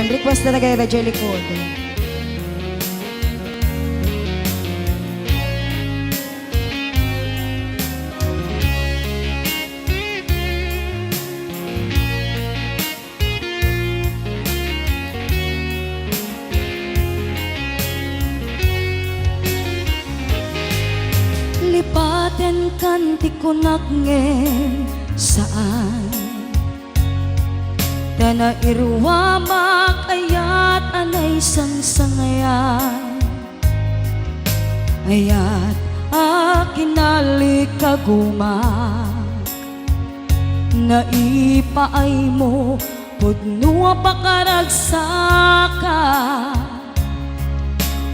Ayan, request talaga yung Radyo Likod. Lipaten kanti kunak ngen saan Dana irwa makayat anay sang-sangayan Ayat akinali kagumak Naipaay mo pudnua pakaragsaka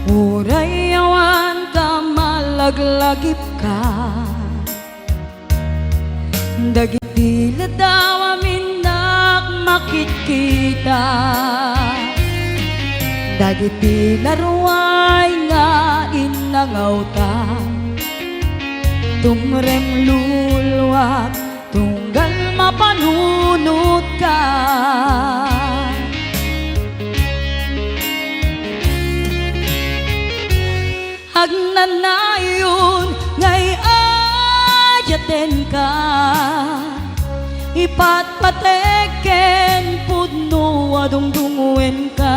Uray awan ka malaglagip ka Dagiti ladawa minnak makikita Dagiti laruay nga inangaw ta Tumrem luluwag tunggal mapanunod ka Agnanayon ngay ayaten ka Ipatpateken pudno adungdunguen ka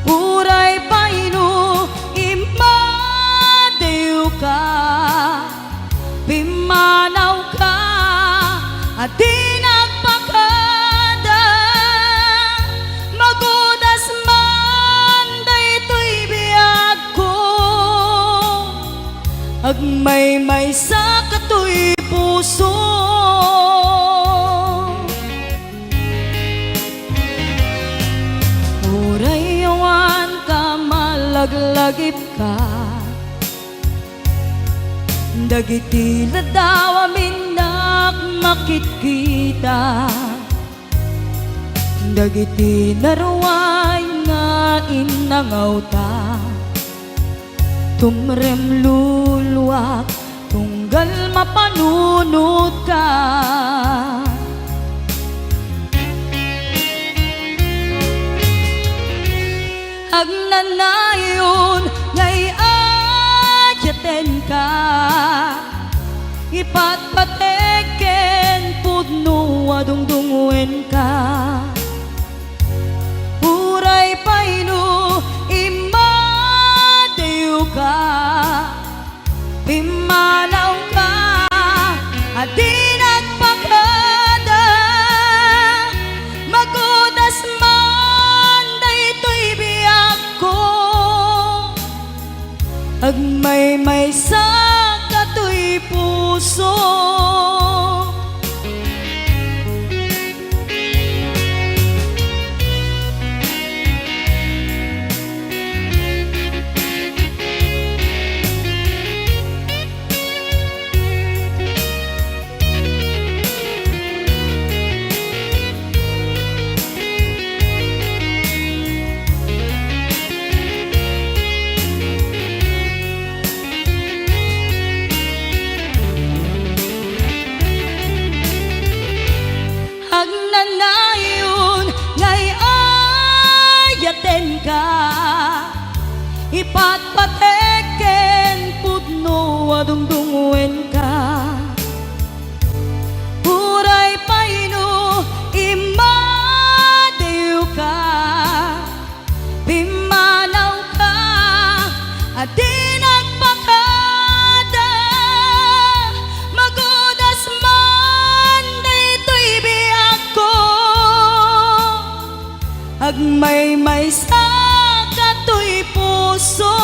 Uray paino imadew ka Pimanaw ka at di nagpakada Magudas man daytoy biyag ko Agmay-may sa katoy puso Uray awan ka malaglagip ka Dagiti ladawa minnak makikita Dagiti naruay nga inangaw ta Tumrem luluwak tunggal mapanunod ka Agnanayon ngay ayaten ka Ipatpateken pudno adungdunguen ka Uray paino imadew ka Pimanaw ka at di nagpakada Magudas man daytoy biyag ko Agmay-may sa katoy puso Agnanayon ngay ayaten ka Ipatpateken pudno adungdunguen ka Uray paino imadew ka Pimanaw ka at di nagpakada Magudas man daytoy biyag ko Agmay-may sa katoy puso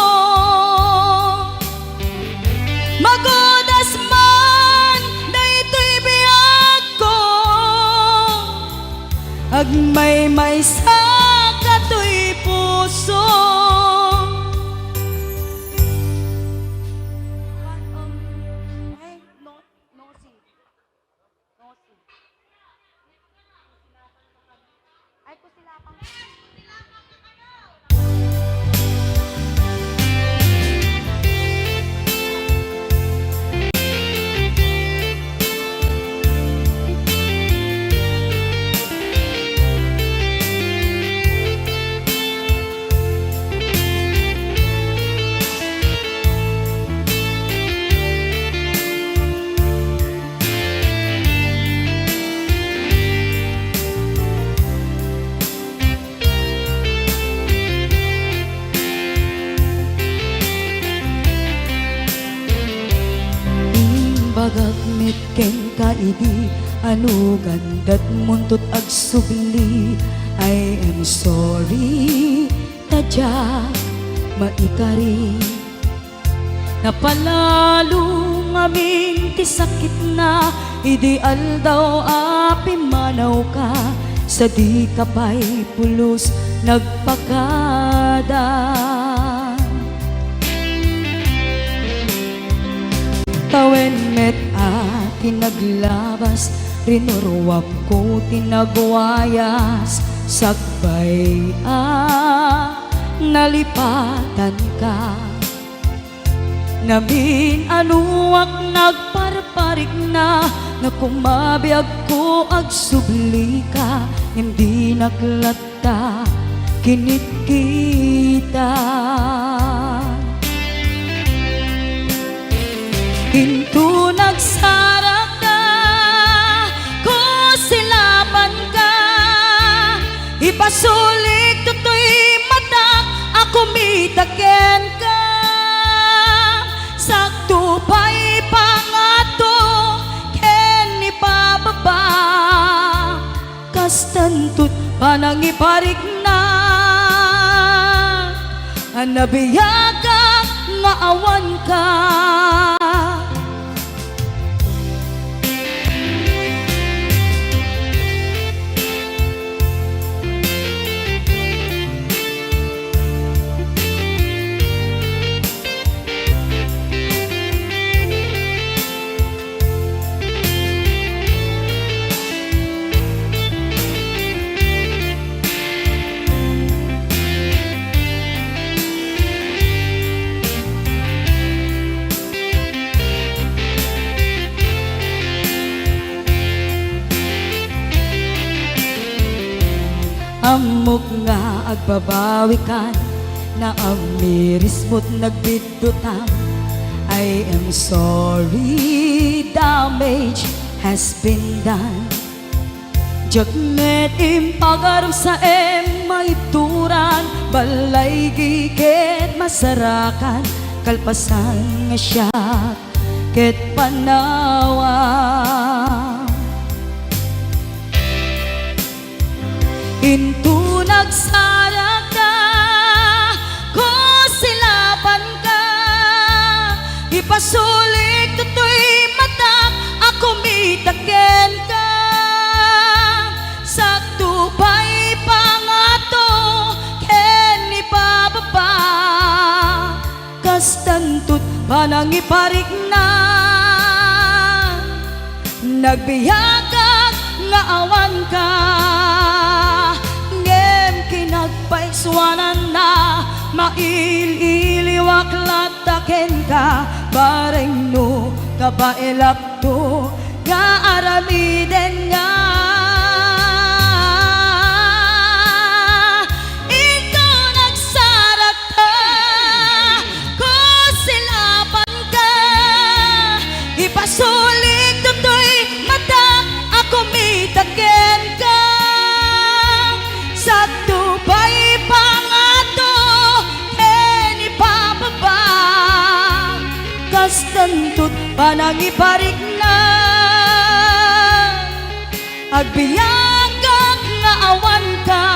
Magudas man daytoy biyag ko Agmay-may sa katoy puso Ay, kusilapang ken ka idi ano gandat muntot ag subli. I am sorry tadya maikari napalalo ngamin ti sakit na ideal daw api manaw ka sa di kapay pulos nagpakada. Tawen met tinaglabas rinuruwap ko tinagwayas sagbay nalipatan ka namin anuak nagparparig na kumabiyag ko ag subli ka hindi naglata kinit kita. Hinto nagsarak ka ko silapan ka ipasulik tutoy mata ako mitaken ka sakto pa'y pangato ken ipababa kastantut panang iparik na anabiyaga nga awan ka. Amok nga agbabawi kan na amiris mo't nagbidutang. I am sorry, damage has been done. Jagmet impagaram sa maituran balay giket masarakan kalpasan nga siya ket panawan. Into nagsarak ka ko silapan ka ipasulik tutoy mata ako mitaken ka sakto pa'y pangato ken ipababa kastantut panang iparik na nagbiyagag nga awan ka kinagpaiswanan na maililiwak lataken ka bareng no kabailak to nga aramiden nga ito nagsarak ka ko silapan ka ipasulik tutoy mata ako mitaken ka sakto pa'y pangato ken ipababa kastantut panang iparik na agbiyagag nga awan ka.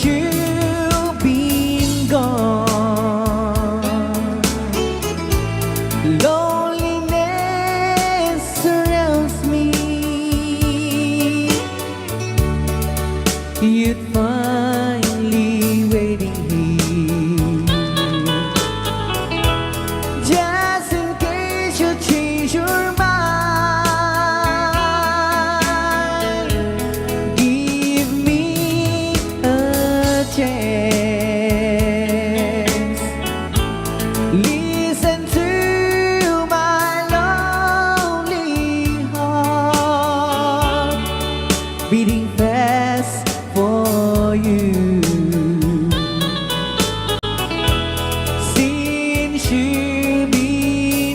You've been gone. Lord,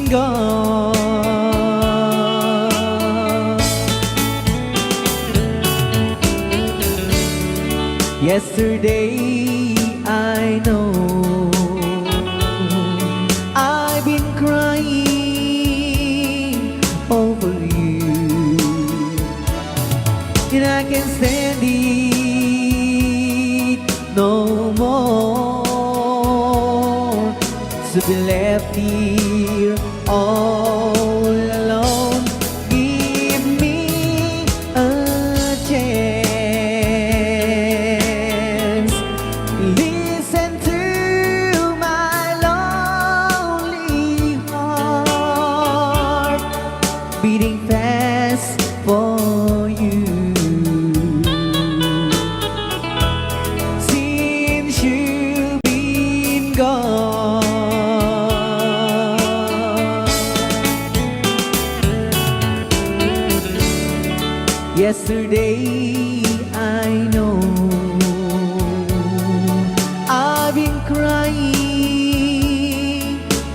been gone. Yesterday I know I've been crying over you, and I can't stand it no more, to be left here all alone. Give me a chance, listen to my lonely heart beating fast for you. Since you've been gone, yesterday I know I've been crying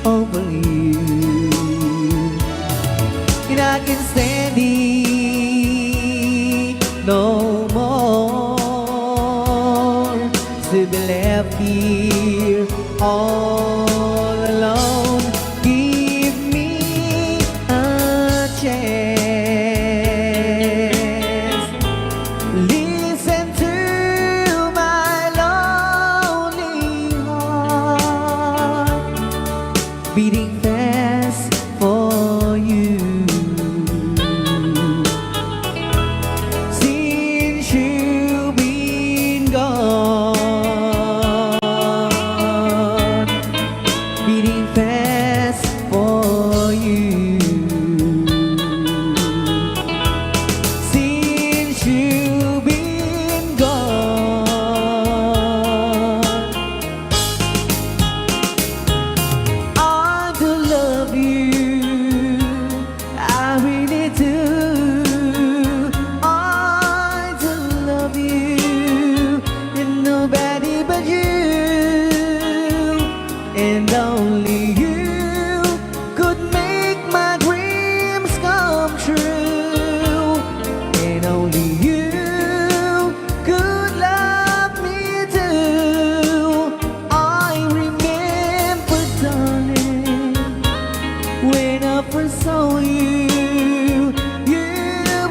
over you, and I can't stand it no more, to be left here all alone. Give me a chance, listen to my lonely heart beating fast for you. Since you've been gone, beating fast for you. Since you've been gone, I do love you, I really do. I do love you, and nobody but you, and only you could make my dreams come true, and only you could love me too. I remember, darling, when I first saw you, you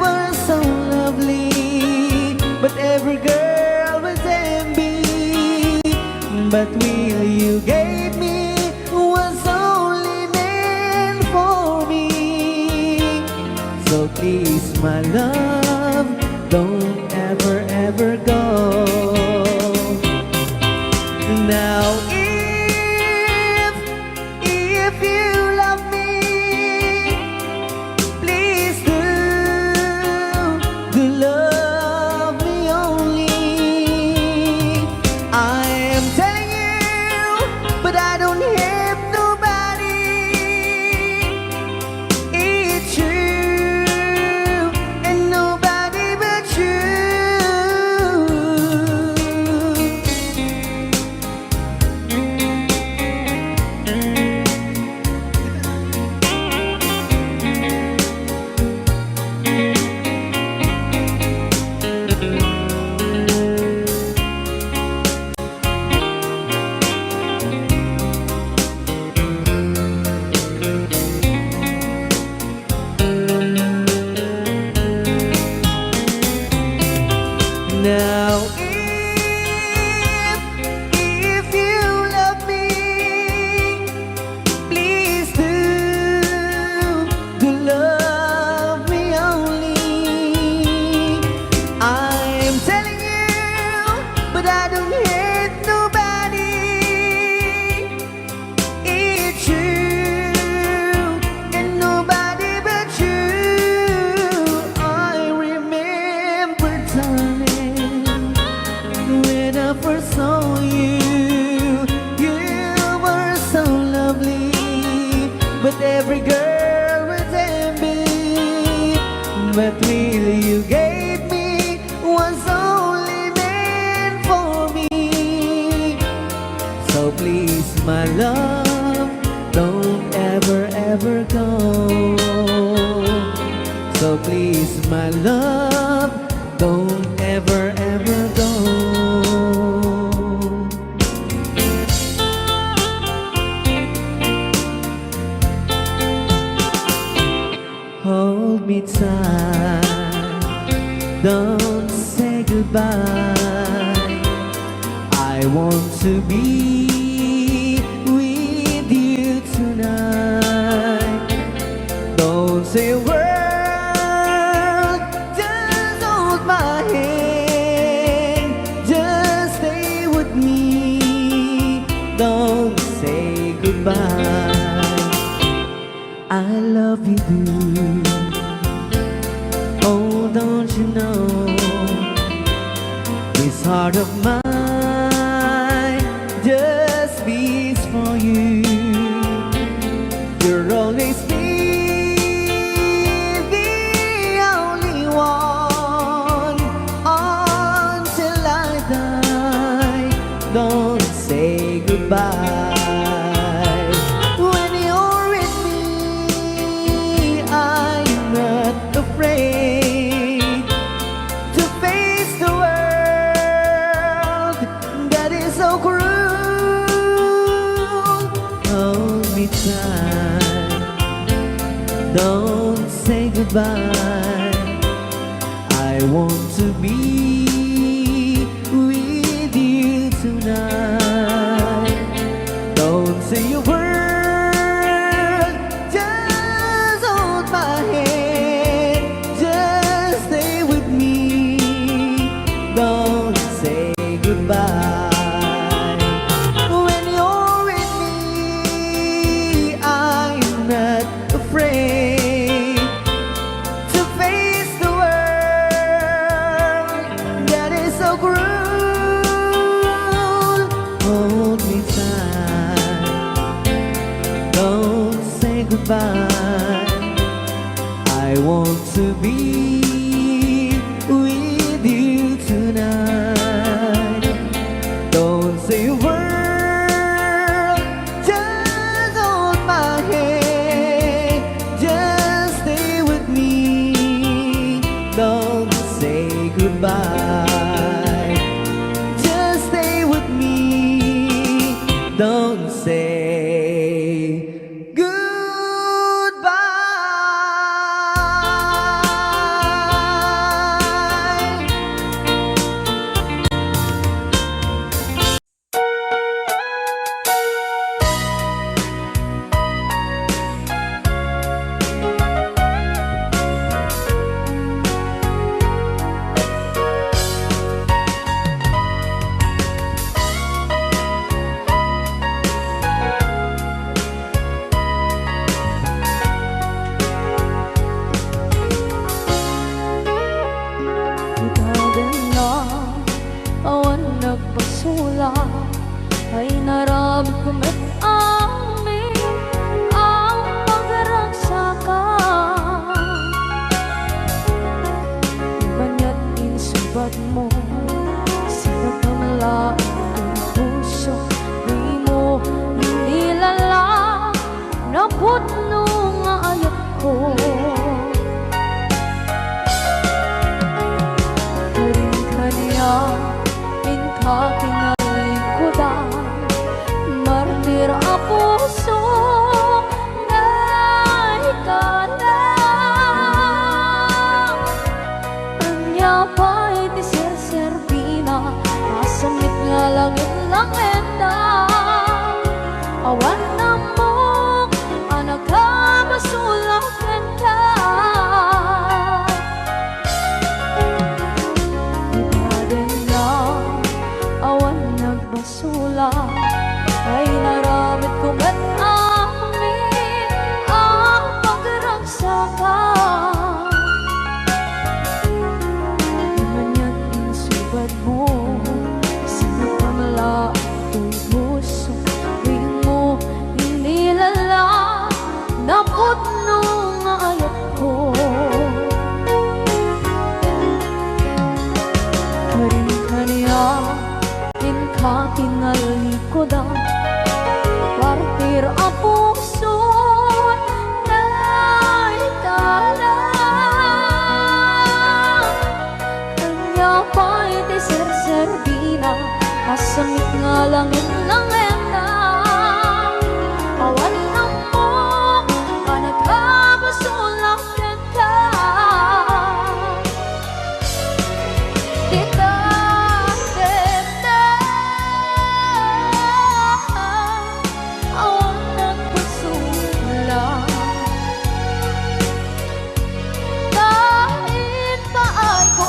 were so lovely, but every girl was envy. But will you gave me was only meant for me. So please, my love, don't ever, ever go. Now if you love me, please do love me only. I am telling you, but I don't have nobody. It's you and nobody but you. Now if you love me, please do love me only. I am telling you, but I don't hate nobody. It's you and nobody but you. I remember, darling, when I first saw you, you were so lovely, but every girl was envy. But really you gave me was only meant for me. So please, my love, don't ever, ever ever go. So please, my love, don't ever, ever go. Hold me tight, don't say goodbye. I want to be with you tonight. Don't say a word, just hold my hand. Just stay with me, don't say goodbye. I love you, boo. Oh, don't you know, this heart of mine just beats for you. You'll always be the only one until I die. Don't say goodbye. When you're with me, I'm not afraid to face the world that is so cruel. Hold me tight, don't say goodbye. I want to be with you tonight. Don't say a word, just hold my hand. Just stay with me, don't say goodbye. When you're with me, I'm not afraid to face the world that is so cruel. Hold me tight, don't say goodbye. I want to be with you tonight. Don't say a word, just hold my hand. Just stay with me, don't say goodbye. Just stay with me, don't say goodbye. Ikaw din na awan nagpasula ay naramit ko met amin ang pagragsakan. Banya't insubat mo sinagamla ang puso, di mo inilala na putno nga ayat ko. Inka kinalikudan, martir a puso na ikalang. Anya pa'y di ser-serbina, nasamit nga langit lang enda. Awan na mo, anak ka masulang enda. Basula ay naramit ko met amin ang pagragsakan. Di man yan insubad mo, sinagamla ito'y puso, di mo inilala na putno nga ayat ko. Karin kaniya inka tinalikodan, partir a puso Kasamit nga langit ng awan ng mo ka nagkabasulang ka. Kita tete awan nagpasulang. Kahit pa ay ko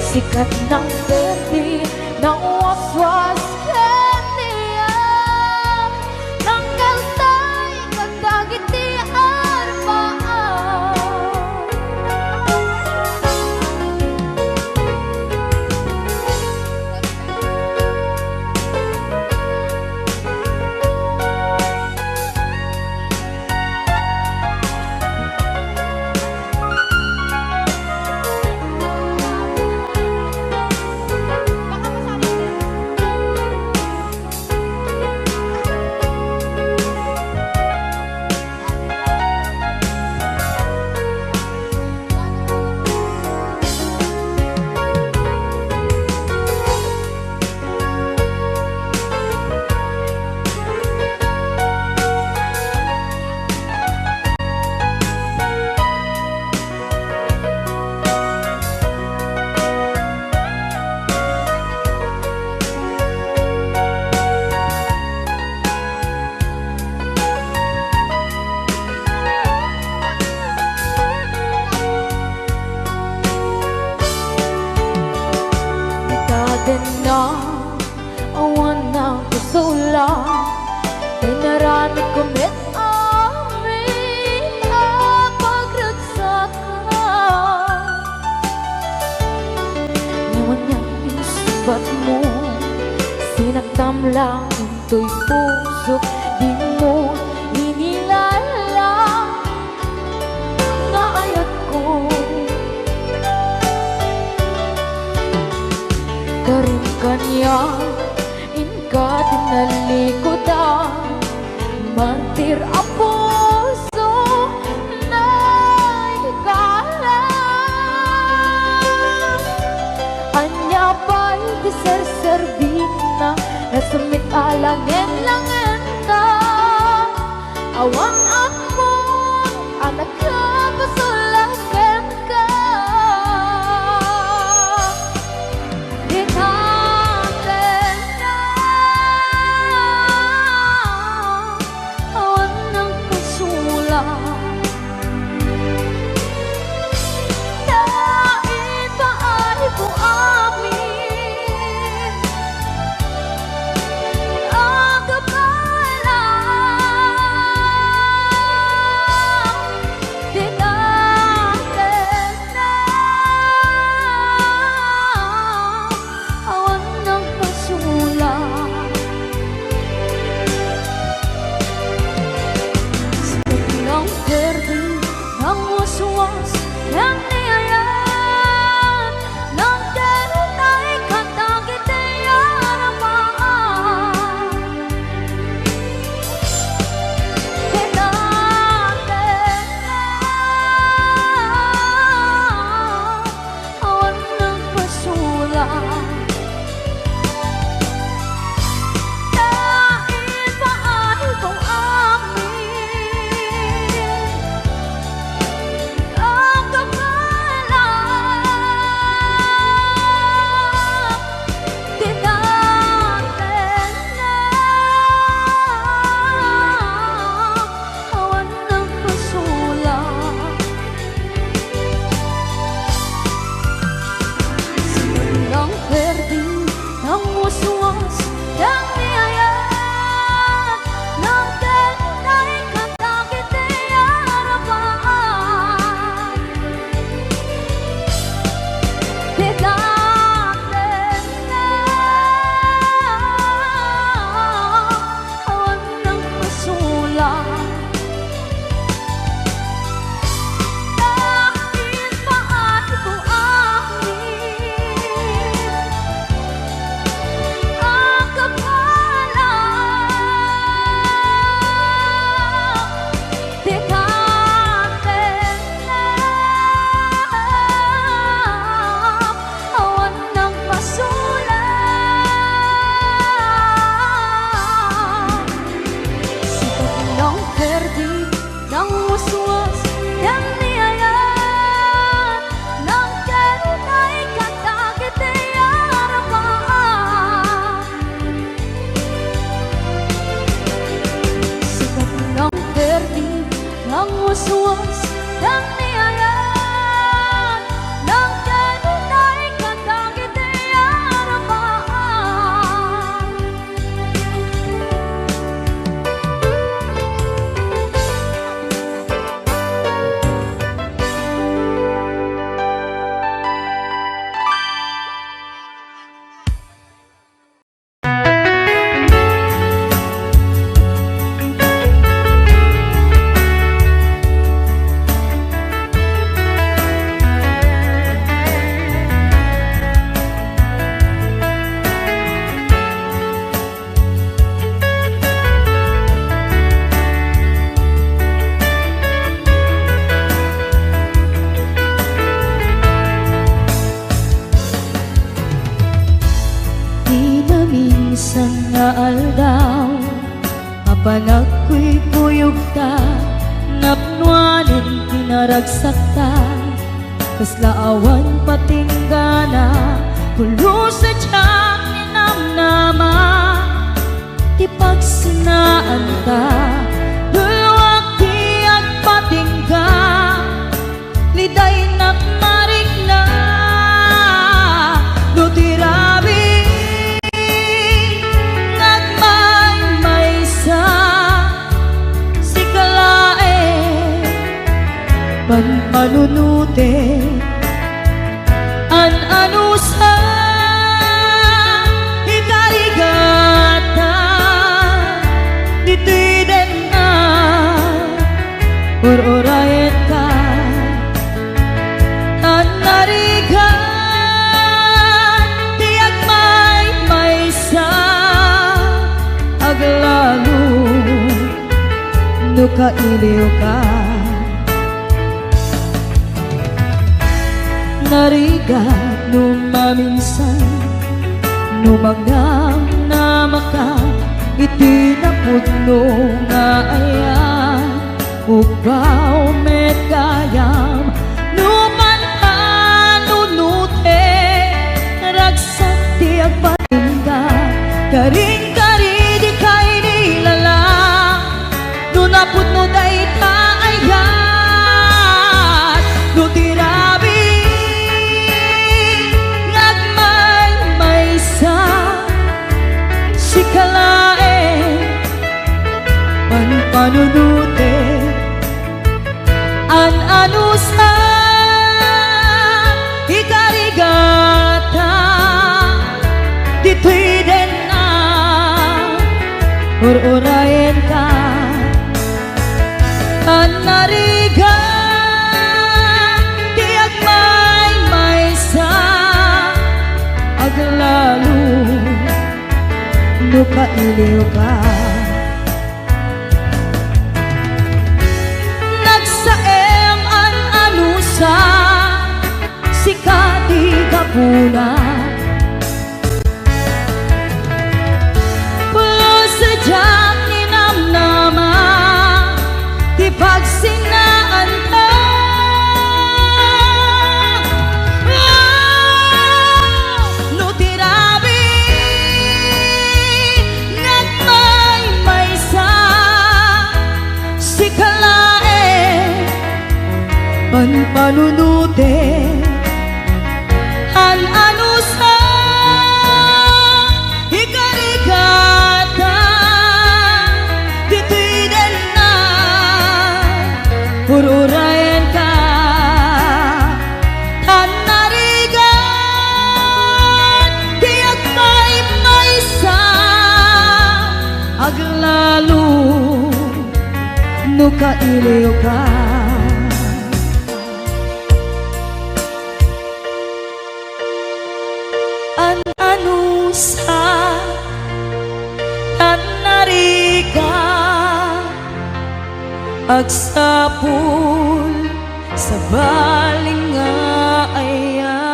sikat ng berde ng waswas kaniya ng kaltay kagdagitian paan. Na awan ng kusula ay narami kumit amin ang pagragsakan. Ngayon niyang inusubat mo sinagdam lang into'y puso di mo hinilala nga ayat ko. Karin kanya inka tinalikodan mantir a puso na higala anya pa'y diserservin na nasumit alangin langin na awang ako anak ka pasulakan ka. Panagko'y kuyog ta, napnuanin pinaragsak ta, kaslaawan patinggana, kulo sa tiyak ninamnama, ti pagsinaan ta, dulwak ti agpatingga, liday nakmarik na, no tirabi, nagmay-maysa, si kalae, panpanunute, an-ano sa ikarigata, dito'y din na, or-orayet ka, tanarigan, tiyak may-maysa, aglalo, no kailiw ka. Narigat nung maminsan, numagnam na maka, itinapudno nga ayan, ubaw met kayam, numan anunute, ragsak di agpatingga, karing-kari di kay nilala, nunapudno day taayat, nutirabi, si kalae, panpanunute, an-ano sa ikarigata, dito'y din na, or-orayen ka, panarigan, tiyak may-maysa, aglalo, no kailiw ka. Nagsaem an-ano sa sikati kapuna, pulo sa diyang ninamnama, di pagsinaan ka. No tirabi, nagmay-maysa, si kalae, panpanunute, an-ano sa ikarigata, dito'y din na, ururayan ka, tanarigan, tiyak may-maysa, aglalo, no kailiw ka. An-ano sa tanarigan, agsapul sa baling nga ayan.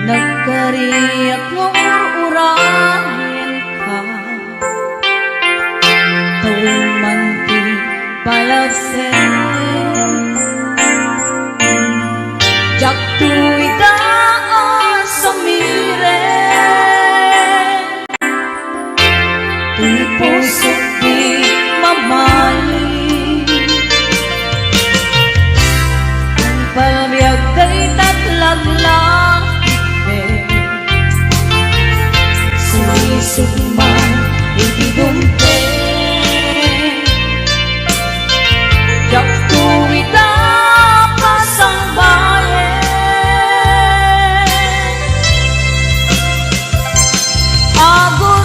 Nagkariyak mo ur-urahin ka, tuwing manti palasin, jak tuwing daan sa miren, tuwing pusok di mamali, ang palabiyag kay taglaglag, sumisugman, itidumpe, jak tuwida pasang bayan, agur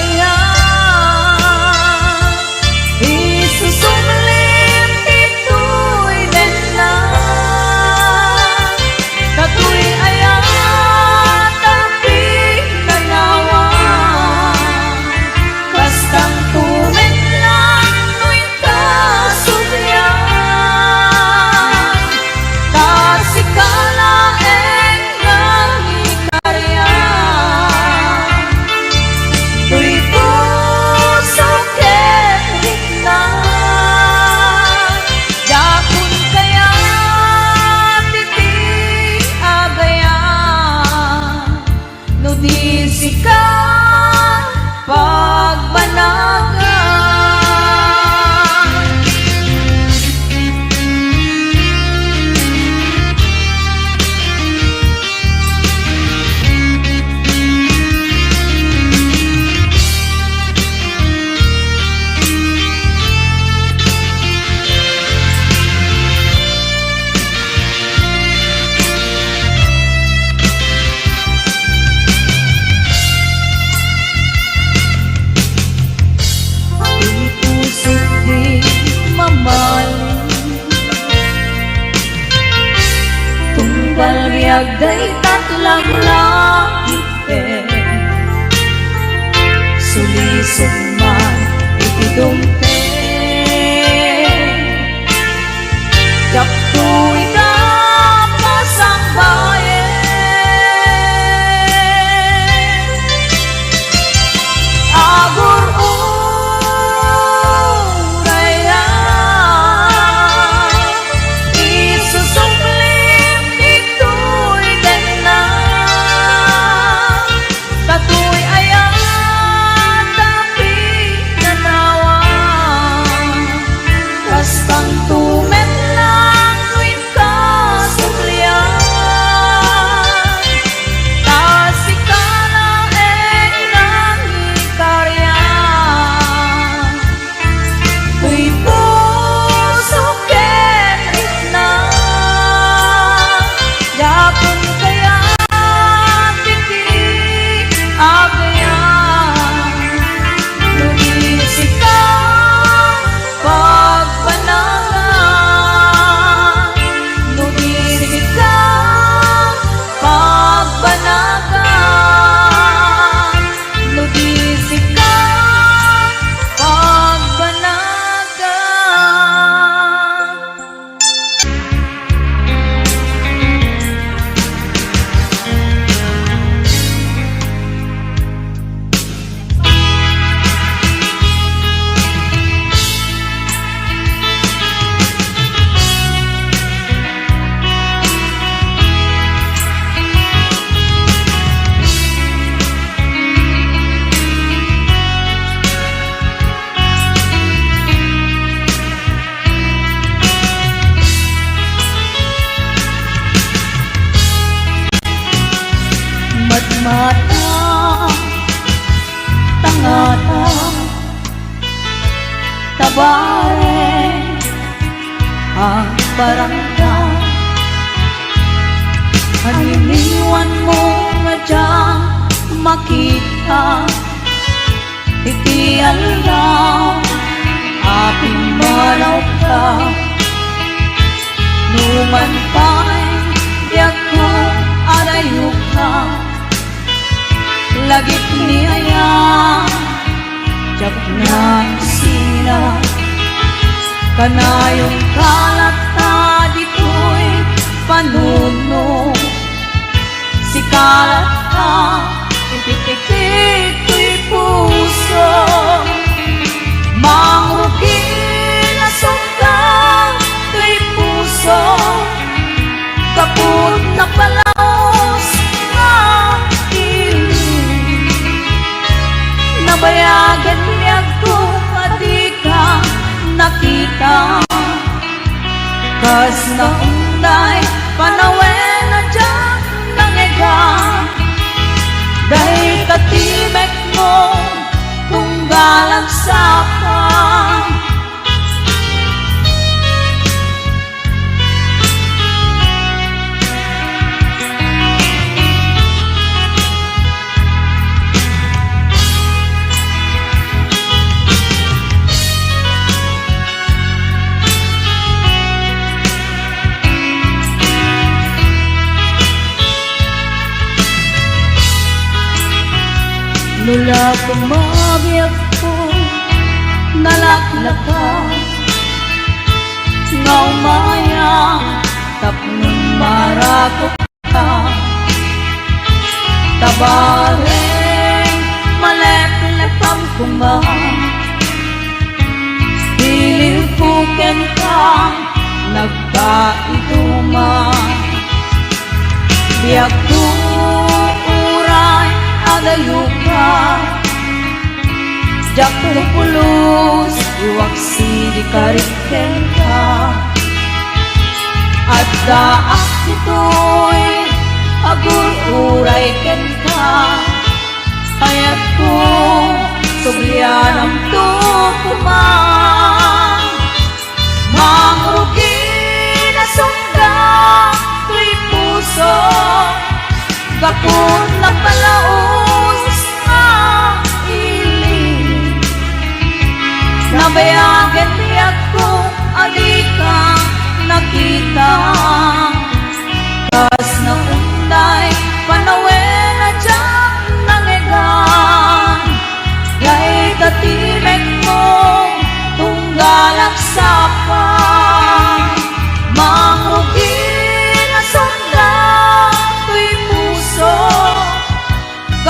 urayan, Biagday tatlag langit sulisod man itidumpe Jaktu'y tapos ang bayan Agur uraya isusunglit ito'y dena Katu'y ayan tapi nanawa Kastang tumet lang tuwing kasulian Kasikana ng ikaryan Tuy puso kenit na Yapon kaya hindi agayan Lumisik ka pagbanagan Lumisik ka pagbanagan Lumisik ka pagbanagan Matmata, tangata, tabare, ang barangka Aniniwan mo nga dyan makita Iti alaw, aping malaw ka Numan pa'y diyak ko arayo ka Lagit niya Diyak na sila Kanayong kalata dito'y panuno Si kalata Ipitikito'y puso Mangrugi na sundang to'y puso Kaput na palaos na iling Nabayagan niya kung di ka nakita Kas na unday panawen na dyan nangega Dahil katimek mo kung galagsakan Lula kumabiyag ko nalaklakas Nga umaya tapnong marakot ka Tabareng malep-lepam kumba Hiling puken ka nagkaituma Biyak tuuray agayuka Jak pulus Iwaksi di kariken ka At daak ito'y agur-uray ken ka Ayat ko Sublian ang tukuman Mangrugi na sundang tuy puso Gapon na palaos na iling Nabayagan niya kung alika nakita Kas na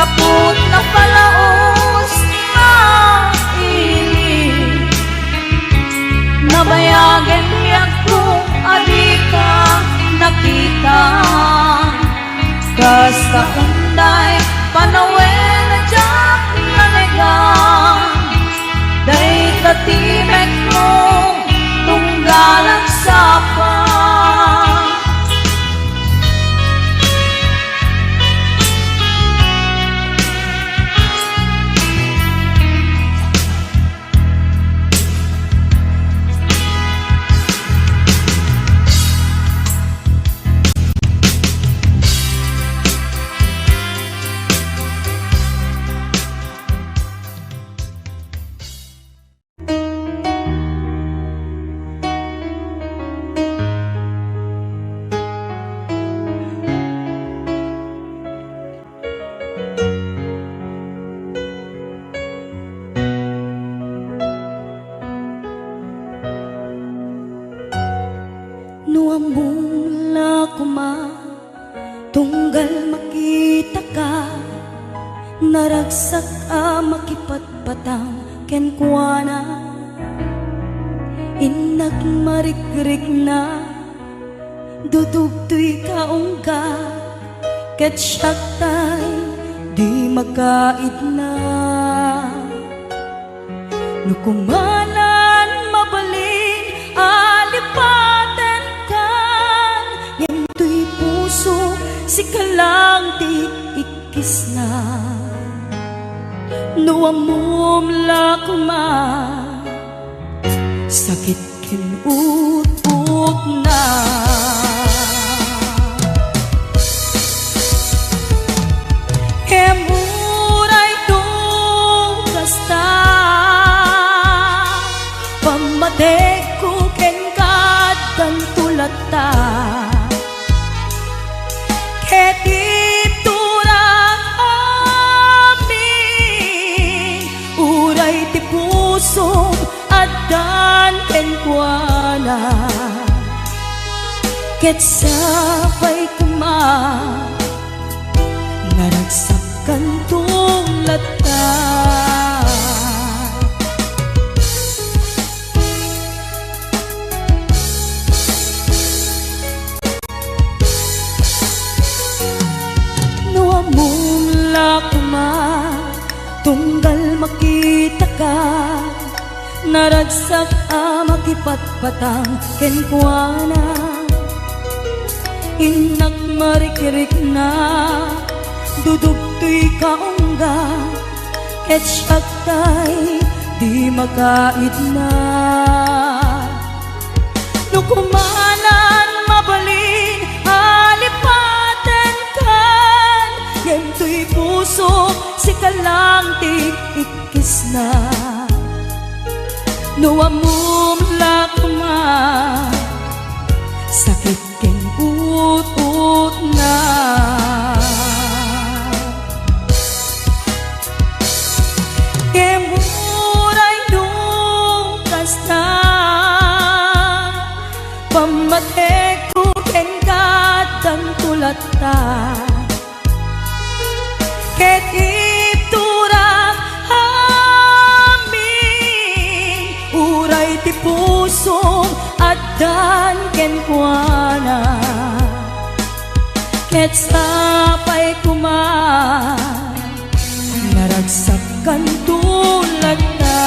Kaput na palaos na ini nabayagan niya kung adika nakita kasta unday panawen na jak nanigang day katimek mong tunggalan sapa. Nuambong lakuma tunggal makita ka naragsak a makipatpatang kenkwana inak marikrik na dudugtoy kaungga ket syaktay di magkait na nukumanan mabalin alipaten kan yentoy puso si kalang di ikis na nuamum lakuma sakit kinut-ut na emuray dong kasta pamadek ko kengkad dan tulata ketip turak amin uray ti puso adan kenkwana ket sabay kuma naragsak kantong lata nuamong lakuma tunggal makita ka naragsak a makipatpatang kenkwana inak marikirik na dudugtoy kaungga ket syaktay di magkait na nukumanan mabalin alipaten kan yentoy puso si kalang ti ikis na nuamum lakuma sakit keng ut-ut na kemuray nung kasta pamatek ko kengkat dan tulata ket iturak amin uray ti puso adan kenkwana ket sapay kuma naragsak kan tulata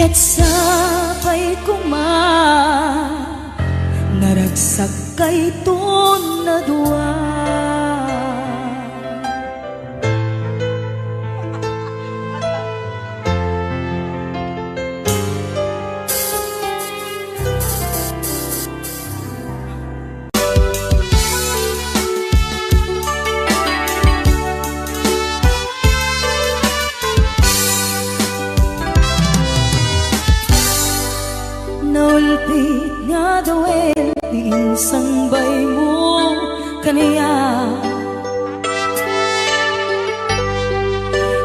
ket sapay kuma naragsak kay ton na dua. Naulpit nga dawel insang bay mo kaniya,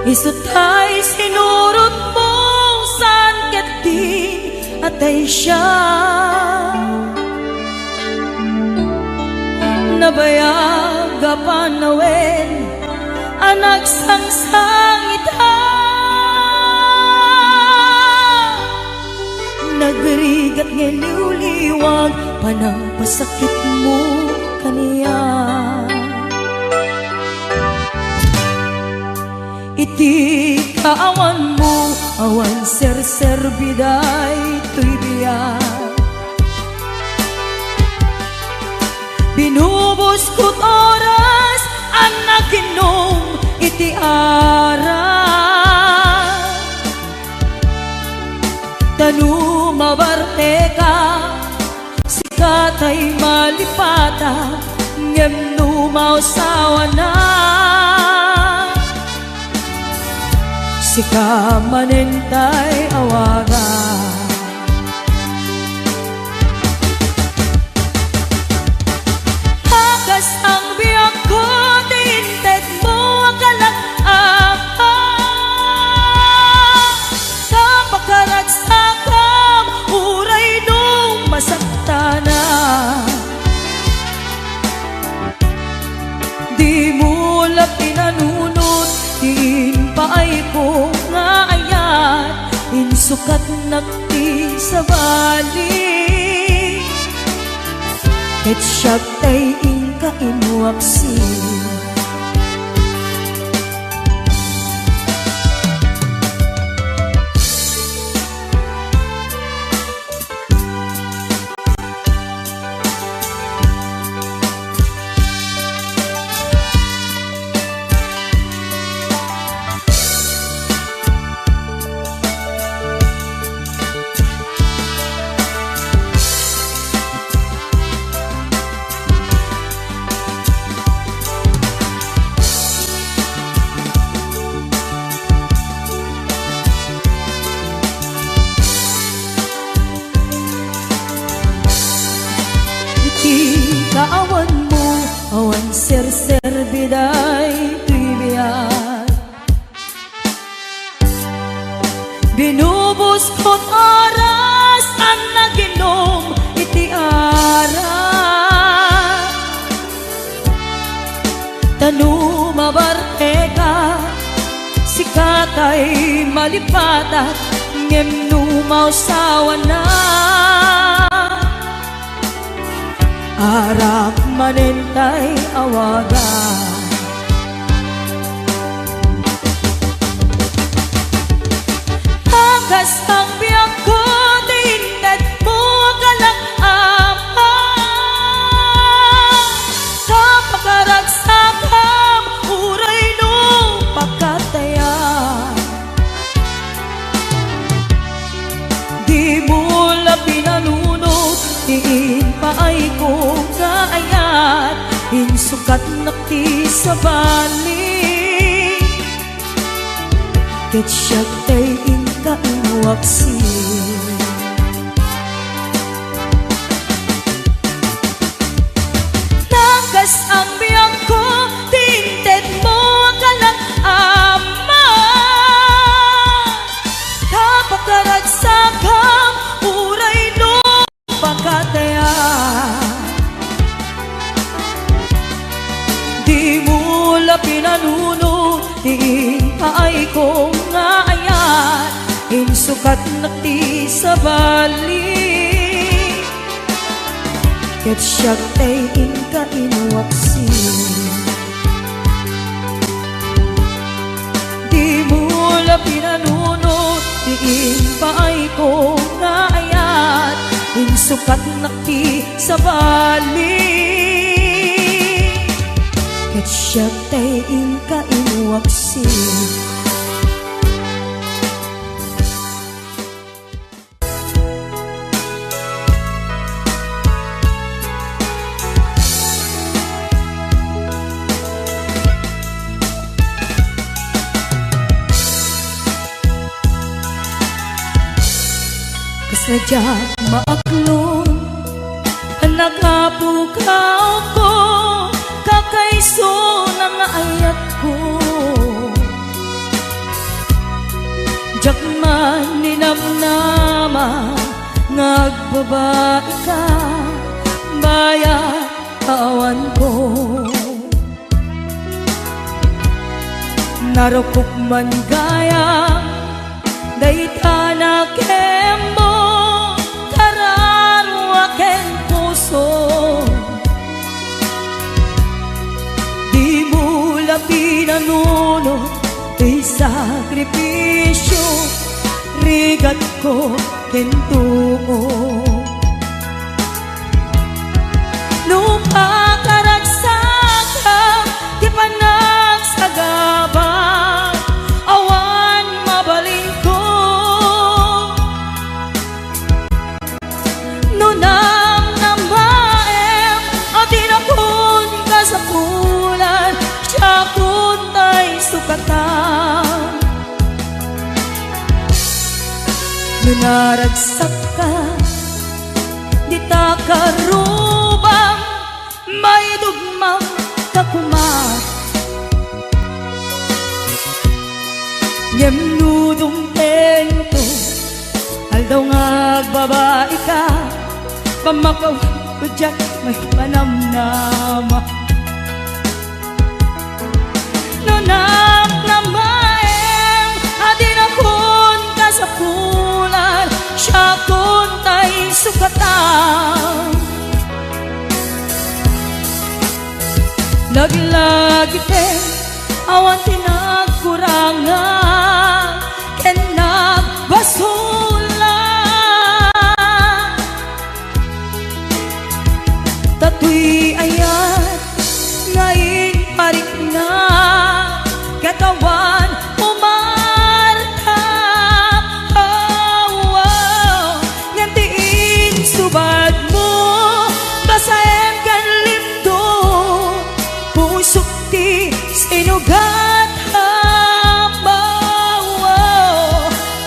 isutay sinurot mo san ket di atay siya. Nabayaga panawel anak sangsangita, nagrigat nga liwliwag panang pasakit mo kaniya. Iti kaawan mo awan ser biday tuy biyak, binubos ko't oras ang naginom iti ara. Tanu mabarte ka sikatay malipata ngem numaw sawa na, sika manentay awaga. Hagas ang biyak ko tinted mo akalang apa, kapagkaragsakam uray nung masaktana. Di mo lang pinanunot diin paay ko nga ayat insukat nakti sa bali, ket siya tay ingka inuaksi. Kaawan mo awan ser biday tuy biyak, binubos ko't oras ang naginom iti ara. Tanu mabarte ka sikatay malipatat ngem numaw sawa na, arap manentay awaga. Hagas ang biyak ko tinted mo akalang apa, kapagkaragsakam uray nung pagkataya. Di mo lang pinanunot diin paay ko kaayat insukat nakti sa bali, ket siya tay ingka inuaksi. Nagas ang biyak ko tinted mo akalang ama, kapagkaragsakam uray nung pagkataya. Di mo la pinanunot diin paay ko nga ayat insukat nakti sa bali, ket siya tay ingka inuaksi. Di mo la pinanunot tiin paay ko nga ayat insukat nakti sa bali ket siya tayin ka inuwaksi Kasadyak maaklong nagapukaw ko kakaiso ng ayat ko jak man ninamnama nagbabae ka bayat awan ko narukop man gaya dayta na kembo kararwa ken puso di mo labi nanuno di sakripisyo rigat ko ken tuo nung pakaragsak ka di pa nagsagabang awan mabalin ko nunang namaem atin akong kasapulan siya kun tay sukatan nunaragsak ka di ta karubang may dugmang kakumat Yemnudong tento aldaw nga agbabae ka pamakawan ko dyan may panamnama nunak na maem adin akong kasapulan siya kun tay sukatan lagi-lagi ten awan tinagkurangan ken nagbasulan tatoy ayat ngayon parik na katawan umarta oh, oh. Ngantiin subad mo basayan kan lindo pusok ti sinugat habaw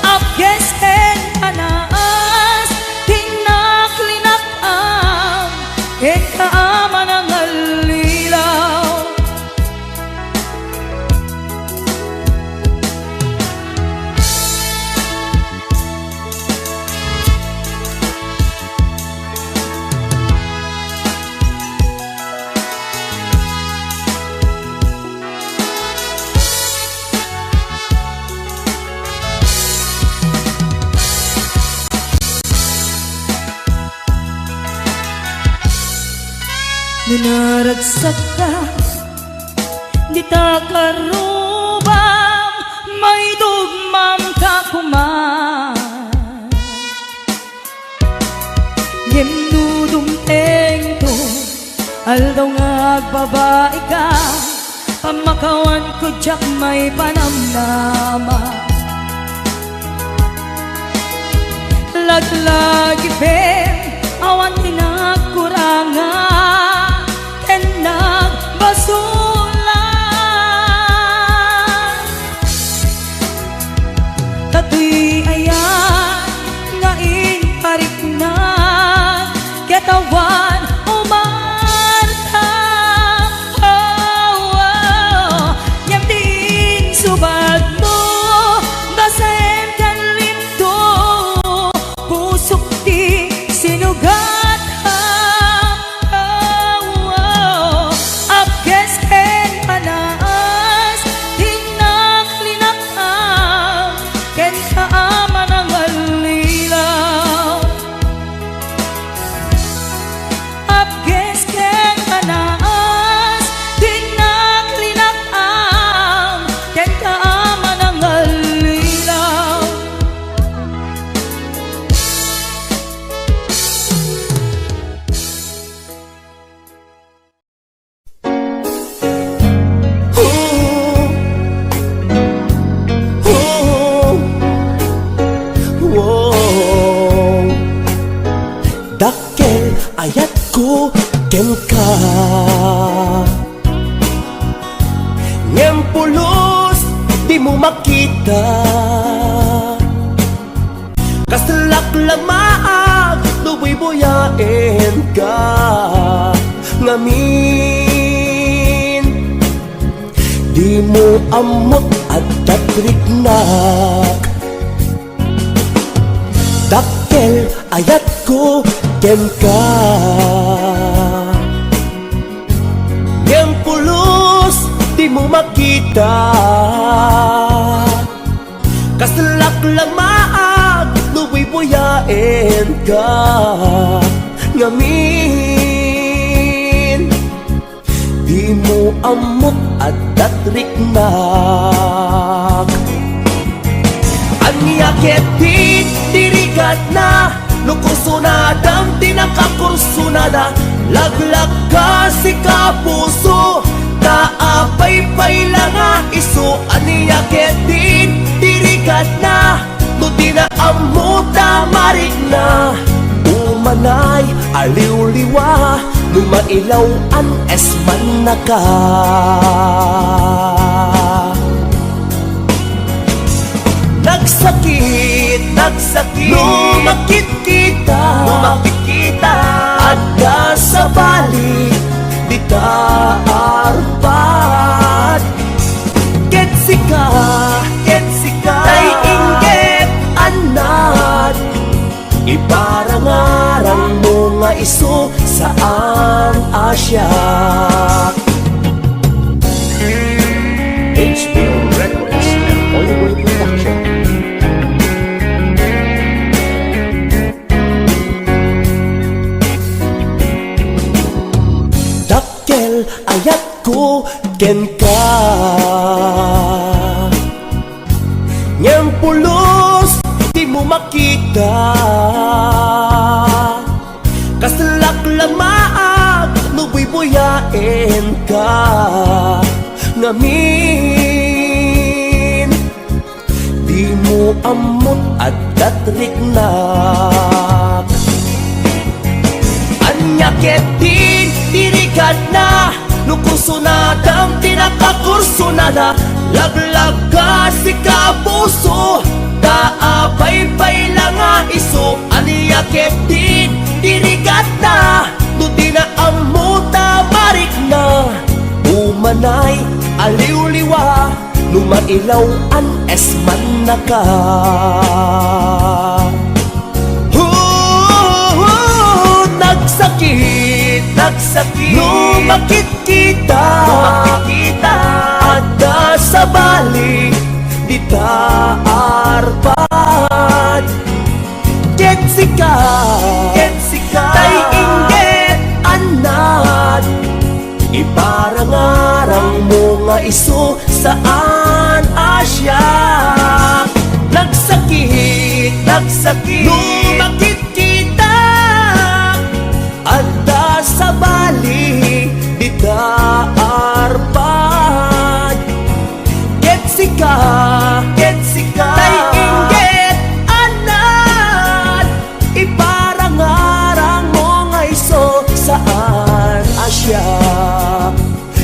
apges ken panaas tinaklinak ang ken kaaman ang alilaw Nunaragsak ka, di ta karubang, may dugmang kakuman. Yemnudong tengto, aldaw nga agbabae ka, pamakawan ko jak may panamnama. Laglagi ben, awan tinagkurangan, nagbasulan tatoy ayan ngain parik na ketawan umarta oh, oh. Yang din subad mo basahin kan lindo pusok di sinugat oh, pulos di mo makita, kasalak lamaag luboy buyain ka ngamin. Di mo amot at tatriknak, dakkel ayat ko ken ka. Yang pulos di mo makita, kasalak lamaag luboy buyain ka ngamin. Di mo amot at tatriknak, anya ketit dirigat na lukusunadang tinakakursunada, laglag ka si kapuso, taapay-pay lang nga iso. Anya ketit dirigat na no di na amuta marig na, umanay aliw-liwa lumailaw an esman na ka. Nagsakit, lumakit kita, adda sa balik di taarpad. Ketsika, tay inggit anad, iparangarang mo nga iso saan Asya. HBO Records and Hollywood Production. Dakkel ayat ko ken ka, nyang pulos di mo makita, kasalak lamaag luboy buyain ka ngamin. Di mo amot at tatriknak, anya ketin dirigat na lukusunadang tinakakursunada, laglag ka si kapuso, taapay-pay lang nga iso. Anya ketin dirigat na no di na amuta marik na, umanay aliw-liwa lumailaw an esman na ka. Nagsakit, lumakit kita, adda sa balik di taarpad. Ketsika, tay inggit anad, iparangarang mo nga iso saan Asya. Nagsakit, lumakit kita, adda sa balik di taarpad. Ketsika, tay inggit anad, iparangarang mo nga iso saan Asya.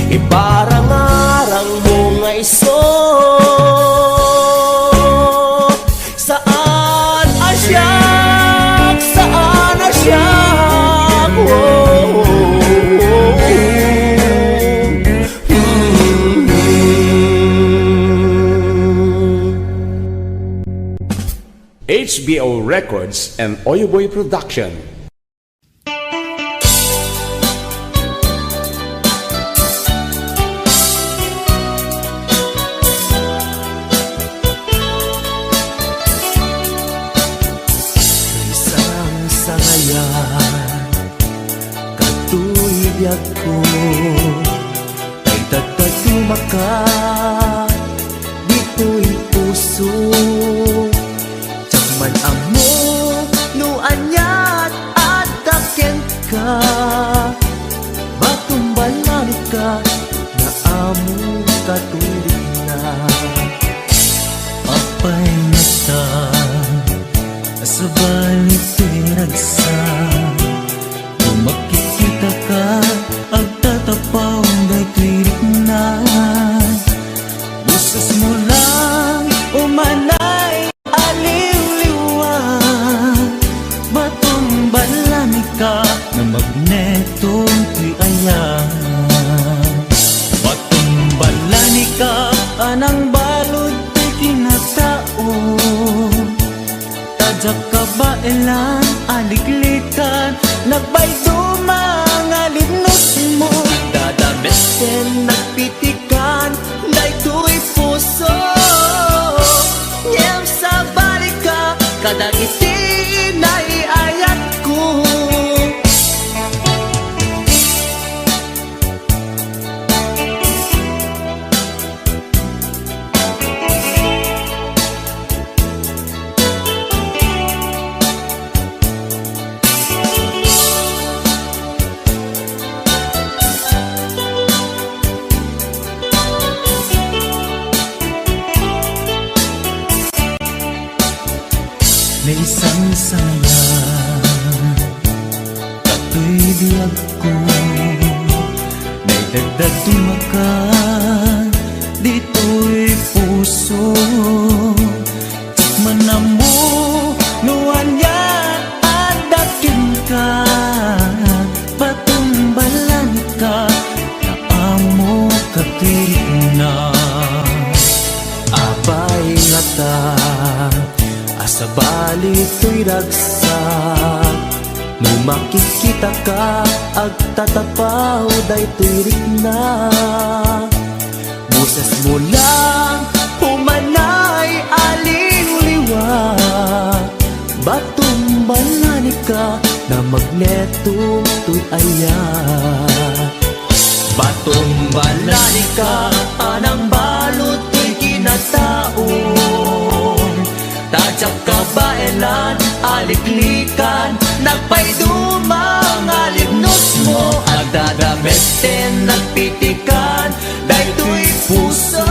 Iparangarang mo nga iso saan Asya, saan Asya. HBO Records and Oyoboy Production. Isang sangayan katuyag ko, ay tagtatumakat dito'y puso. Man amo no anyat at daken ka, batumbalan ka na amo katulig na. Apay nata sa balik pinagsa, kung makikita ka ang tatapaw na tirik na, anang balod ti kinatao. Tadyak kabailan, aliglitan, nagbaydo mga libnos mo. Dadabesen, nagpitikan, daytoy puso. Ngem sa balika, kadagiti naiayat ko. May isang sayang kato'y biyag ko, may dagdag tumakan dito'y puso. Tikman na mo nuwan yan at dakin ka, patumbalan ka na amo katirik na. Abay nga ta sa bali to'y ragsak, no makikita ka agtatapaw daytoy rikna. Boses mo lang humanay aling liwat, batumbalani ka na magneto to'y ayat. Batumbalani ka anang balot to'y kinataon. Tadyak kabailan, aliklikan, nagpaydo mga libnos mo. Agdadameten, nagpitikan, daytoy puso.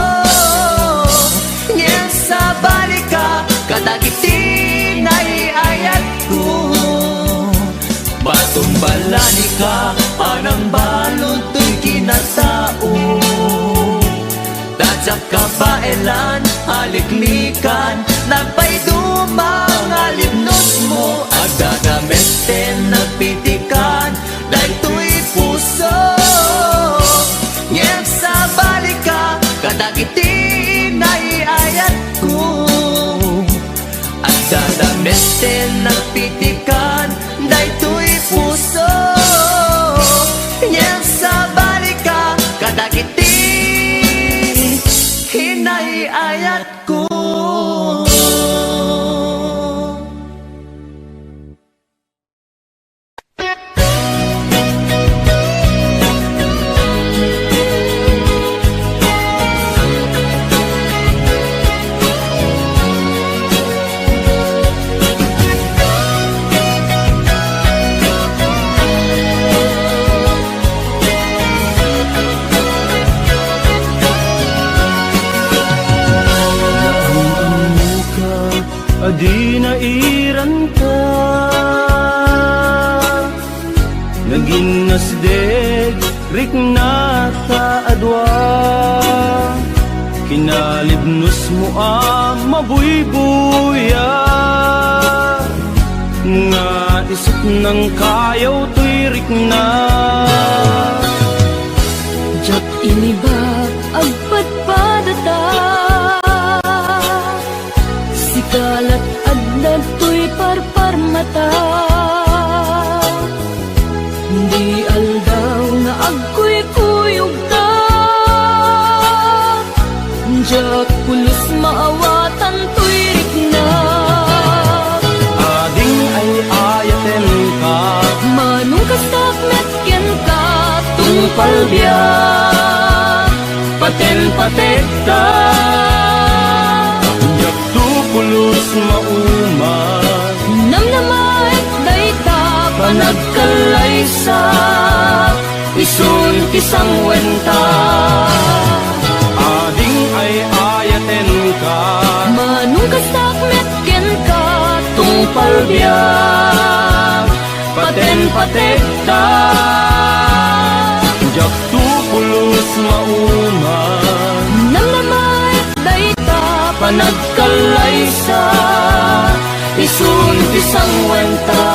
Ngem sa balika, kadagiti naiayat ko. Batumbalani ka, anang balot to'y kinatao. Tadyak kabailan, aliklikan, nagpaydo mga libnos mo. Agdadameten, nagpitikan, daytoy puso. Ngem sa balika, kadagiti naiayat ko. Agdadameten, nagpitikan, daytoy puso. Ngem sa balika, kadagiti hinaiayat ko. Adi na iran ka, naging nasdeg, rik na kaadwa. Kinalibnos mo mabuybuya, nga isip ng kayaw to'y rik na. Jak iniba agpadpadata, kalat adnad to'y parparmata. Di aldaw nga agkuy-kuyog ka, jak pulos maawatan to'y rikna. Ading ay ayaten ka, manong kastakmet ken ka, tungpal biyak, paten-patek ka. pulos mauman, namnamay dayta panagkalaysa, isun kisang wenta. Ading ay ayaten ka, manong kastakmet ken ka, tungpal biyak, paten-patek ka. Jak tu pulos mauman, namnamay dayta panagkalaysa, isun kisang wenta.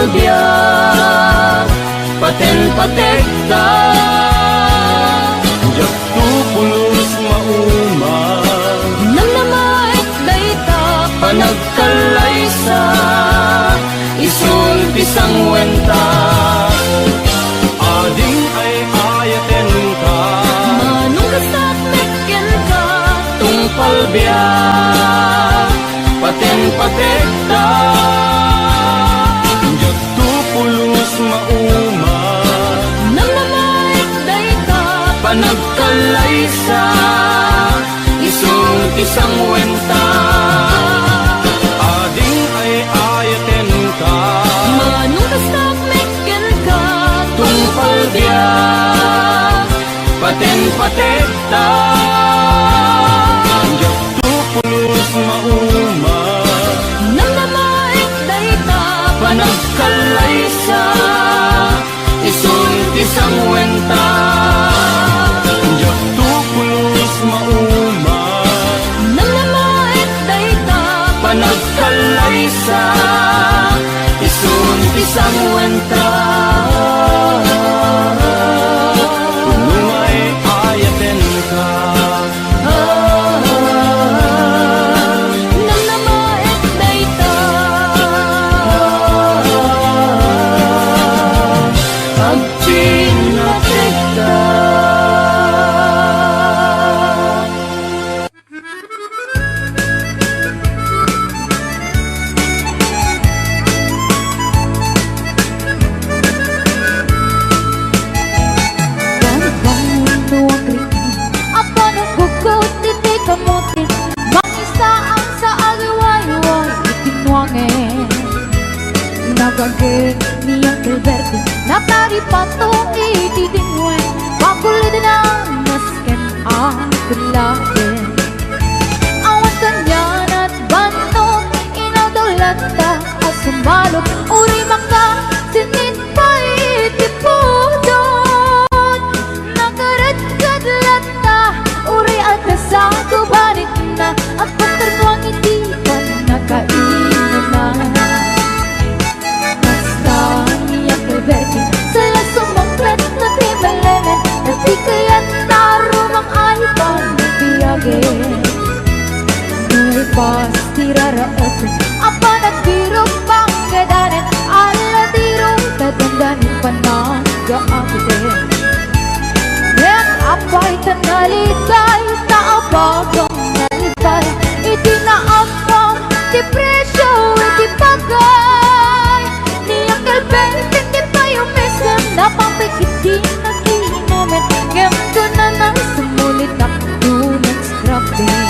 palbiyak paten patekta jak tu pulos mauma Nang namait dayta panagkalaysa isul pisang wenta ading ay ayaten ka manong kasat meken ka tungpal biyak paten patekta jak tu pulos mauma Nang namait dayta panagkalaysa isul pisang wenta ading ay ayaten ka manong kasat meken ka tungpal biyak paten patekta jak tu pulos mauma Nang namait dayta panagkalaysa isul pisang wenta jak tu pulos mauma Nang namait dayta panagkalaysa isul pisang wenta Lumay ayaten ka Nang namait dayta agpinatekta Bang mundo ang kritik Apa nagbugot titi kamutin Mangisa ang sa aliwayway itinwangin Nagagig niyang Gilberto Natari patong itidingwen Pakulid na nasken ang kulagin Awan kanyan at bandong Inadolata asumalog Uri maka sinit pa itipudon Nagarat kadlata Uri at nasako banit na At pagkarnuang hindi pa nakainan na Basta niya Gilberto Sala sumangkret na di malemen Na di kaya't narumang ay panibiyagin Nung pasti raraotin Apa nagbirong pangkadanin Ala dirong tatandanin panagaakiten Ngayon apay tanalitay Taabagang nalipay Itinaamang depresyo itipagay Niyang Gilberto di pa yung mesem Napapikit di nag-iinomen Ngayon ko na nang sumulit Ako ng scrapping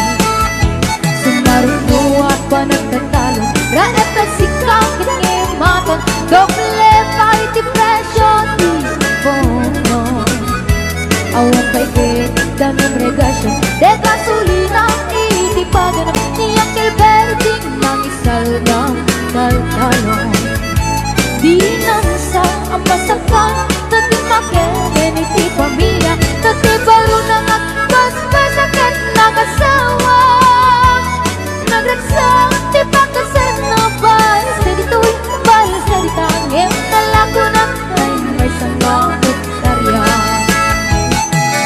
Sumaruno at pa nagtatalo Raet at sikang kinimatan Doble pa depression di bono Awang paigit daming regasyon De gasolina itipagan Niyang Gilberto nang isal ng taltalong Di nang sa ang masakan Tati makenen iti pamilya Tati baro na nagpaspasakat Nagasawa Nagragsak di pagkasal na bayas Na dito'y bayas na ditangim Nalago na ay may sangang hektarya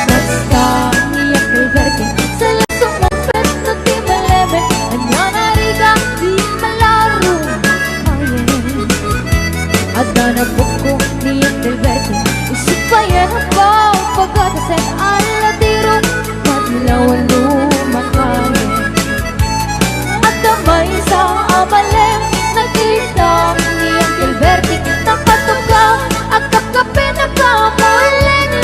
Basta niya Gilberto Sa lasong mapet na di malemen Anya nariga di malaro Ayen At nanabok ko niya Gilberto Isip pa yan ang pagkatasin Alatirong matlawan lumakayin At damay sa amalem Nakita niyang Gilberto Nakatugang at kakapin na kamuling-ling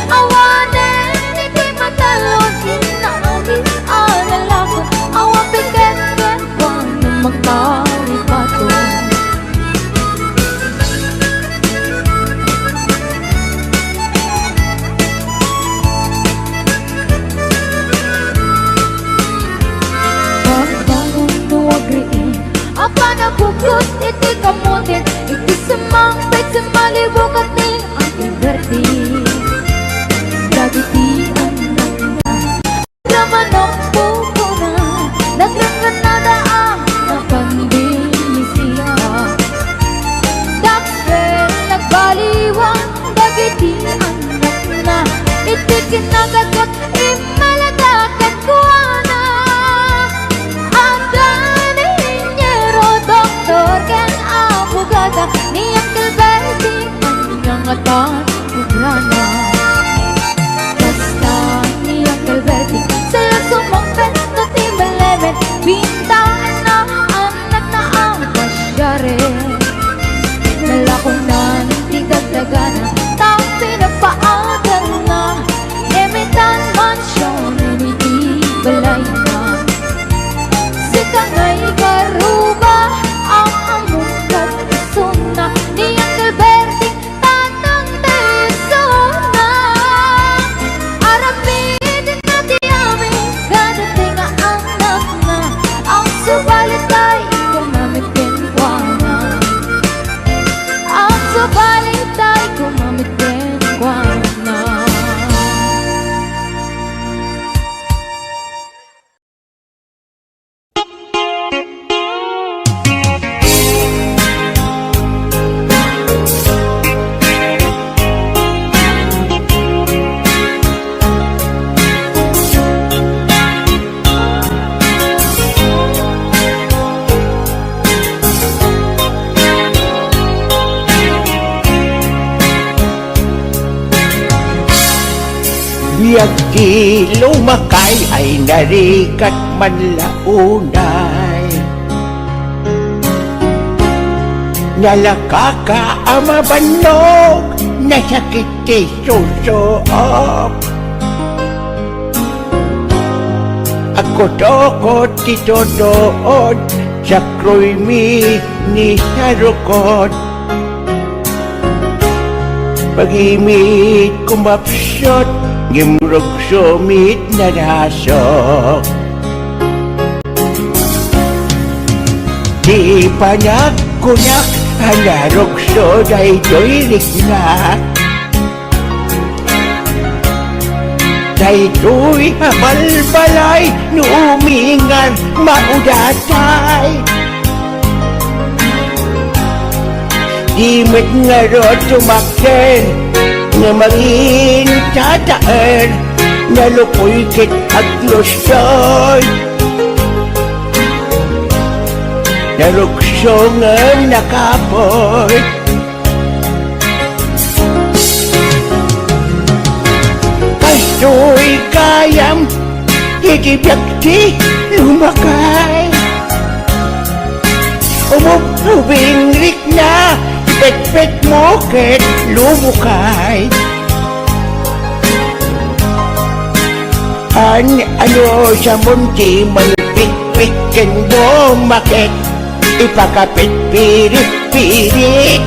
Awanin hindi matalon Inaagis alalakot Awang piket-ket pa ng magkaripaton Pagbangon mo ang Bulacan, Ugrana. Basta ni Uncle Bertie sila sumangkat na Team 11. Bintangan na anak na ang pasyare. Nalakunan, di dagdagana, taong pinapaagal na. Emitan mansyon, hindi balay na. Sika nga'y karuba, ang among kagsuna. Ni Uncle Bertie, tatang tesona. Arapin na di amin, gadating ang anak na. Ang subalit ay gumamit din kwana. Ang subalit ay gumamit din kwana. Biag di lumakay ay narikat man launay. Nalakaka amabanog, nasakit ti susuop. Ako tokot ti todood, sa kroy mi ni sarukot. Pag-imit kumapsyot, gimrog sumit na rasok. Di panagkunak, hanarog so daytoy likna. Daytoy balbalay, nuumingan maudatay. Di met nga rod tumakden, nga maging tataan, nalukoy kit aglostoy. Naruksong ang nakapoy. Kastoy kayam, higibyak di lumakay. Umubing rik na, pet-pet mo ket lumukay. Ano sa munti malpit-pit kendo makit, ipakapit pirit-pirit.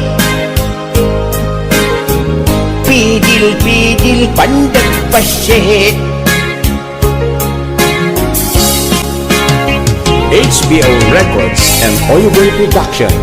Pidil-pidil pandag pasit. HBO Records and Oyoboy Production.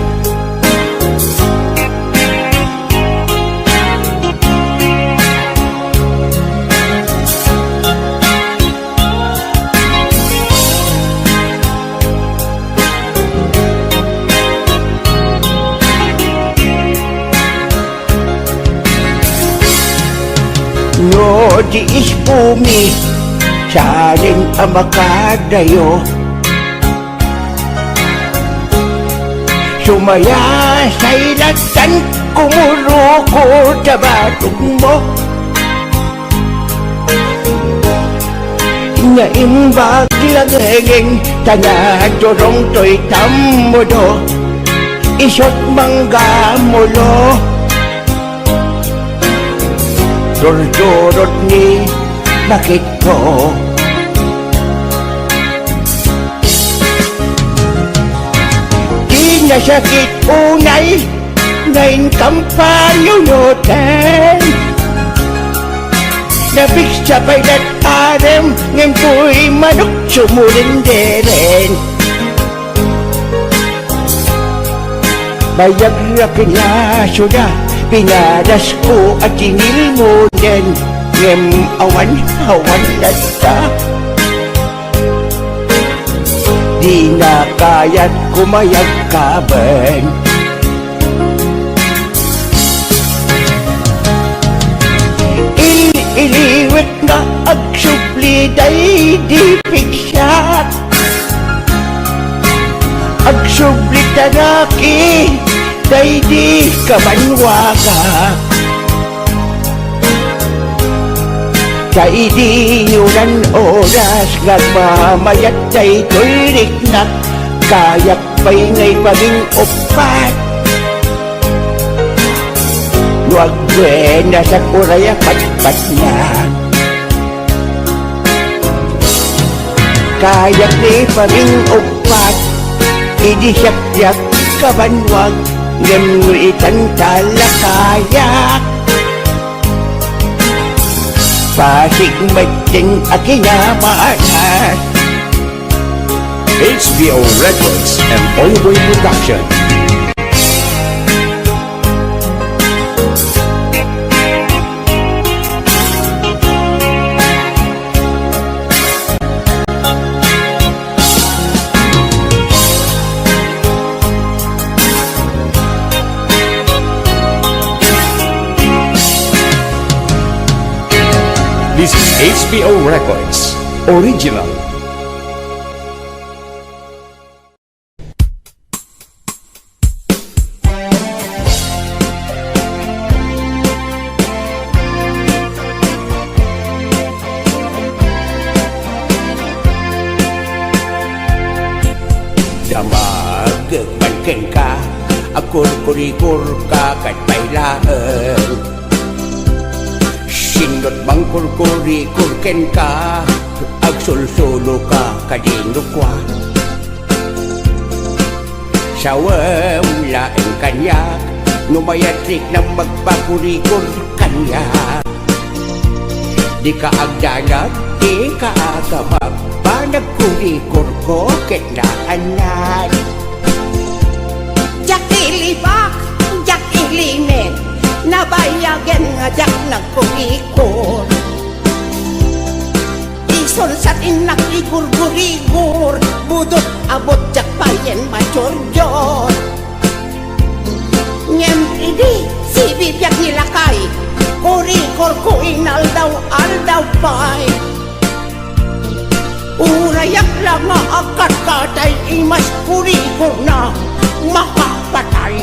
No di ispumi, salin ang makadayo. Sumaya sa ilatan, kumuruko sa batog mo. Naimbag lageng, tanadorong to'y tamudo. Isot mangga mulo. Dordorot ni bakit ko. Di nasakit unay, ngayon kampanyo noten. Nabig sa paylat arem, ngayon po'y manok sumulinderen. Bayag na pinaso na, pinadas ko at tinil mo din. Ngem awan na ta. Di na kaya't kumayag kaban. Iliwit na agsubli day di pigsyak. Agsubli tanaki day di kamanwaga. Sa idinuran oras nga mamayat kay tulirik na kayak pa'y ngay paming upat. Huwag na sa kuraya patpat na kayak ni paming upat. Idisyak-yak kabanwag ngamuritan talakayak. Pasig mating akinamanas. HBO Records and Oyoboy Production. This is HBO Records Original. Damag manken ka, akur-kurikur ka kat pailaan. Sindot bang kurkuri-kurken ka, agsulsulo ka kadino kwa. Sawam laeng kanyak, numayatrik na magpakurikur kanya. Di ka agdanag, di ka agamag, panagkurikur ko ketnaanan. Jak ilibak, jak ilimen, nabayagan nga jak nagkurikor. Ison sa tinak igur-gurigur, budot abot jak payen majorjor. Ngem idi si bibyak nilakay, kurikor ko inaldaw-aldaw pay. Urayak lang maakat katay, imas kurikor na makapatay.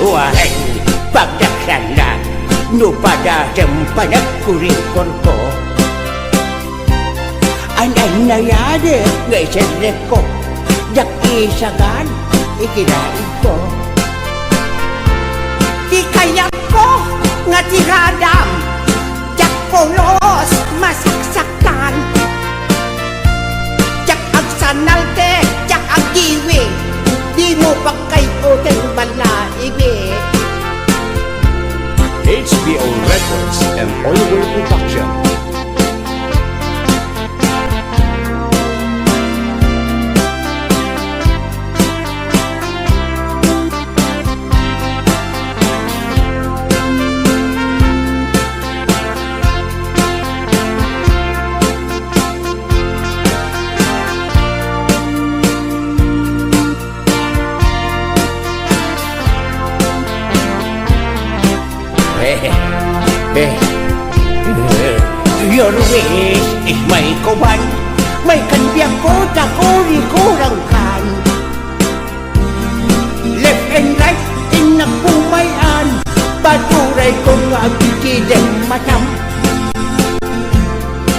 Wahai pagdaksan na, no pada sempanak kurikor ko. Anay nayade ngay sedek ko, jak isagan ikinain ko. Di kaya ko nga tiradam, jak polos masaksakan. Jak agsanalte, jak agiwi, di mo pa kay utang balaibi. HBO Records and Oyoboy Production. Your wish is may kuban, may kanbiyak ko ta kuri-kurang kan. Left and right inapumayan, paturay ko nga bigideng matam.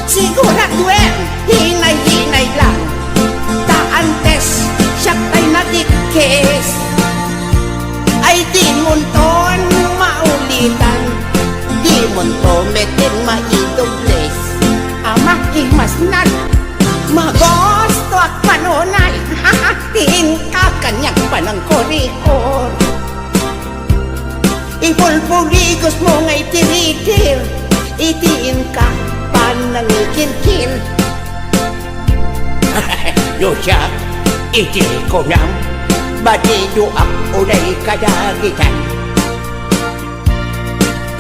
Siguraduen, hinay-hinay lang, taantes siya tay nadikes. Ay di munton maulitan, di munto metin maidobles. Ama imasnan, magosto at panonay, hahatiin ka kanyang panang korikor. Ipulpuligos mo nga'y tiritir, itiin ka panang ikilkil. Lusa, itil ko nang batido ang unay kadagitan.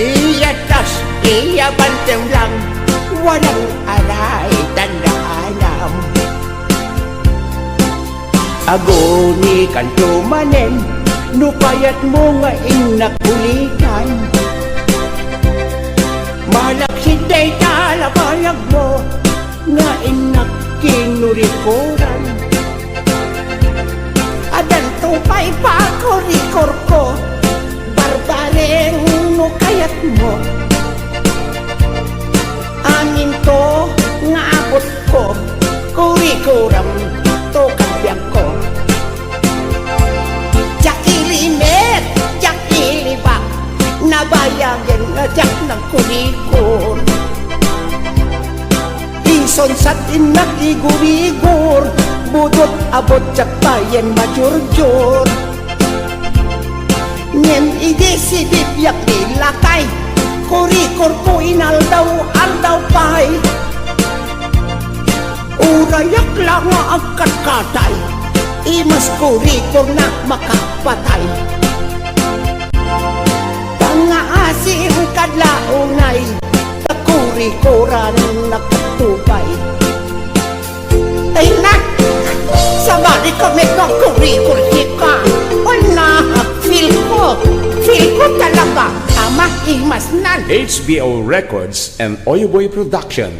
Iyatas, iyabantem lang, walang aray tandaalam. Agoni kan tumanen, nupayat mo nga inakulitan. Malaksinday talabayag mo, nga inakinurikoran. Adan tupay pa korikor ko, barbareng no kayat mo. kuram to kabiyak ko. Jak ilimet, jak ilibak, nabayagin na jak ng kulikor. Isonsat inak igurigur, budot abot jak bayan majurjur. Nyen ide si bibyak nilakay, kurikor ko inaldaw aldaw pay. Urayak lang nga agkatkatay, imas kurikor na makapatay. Tangaasing kadlaunay, takurikoran nakatubay. Ay na, sabali kami ng kurikor hika. Wala, feel ko talaga, ama imas nan. HBO Records and Oyoboy Production.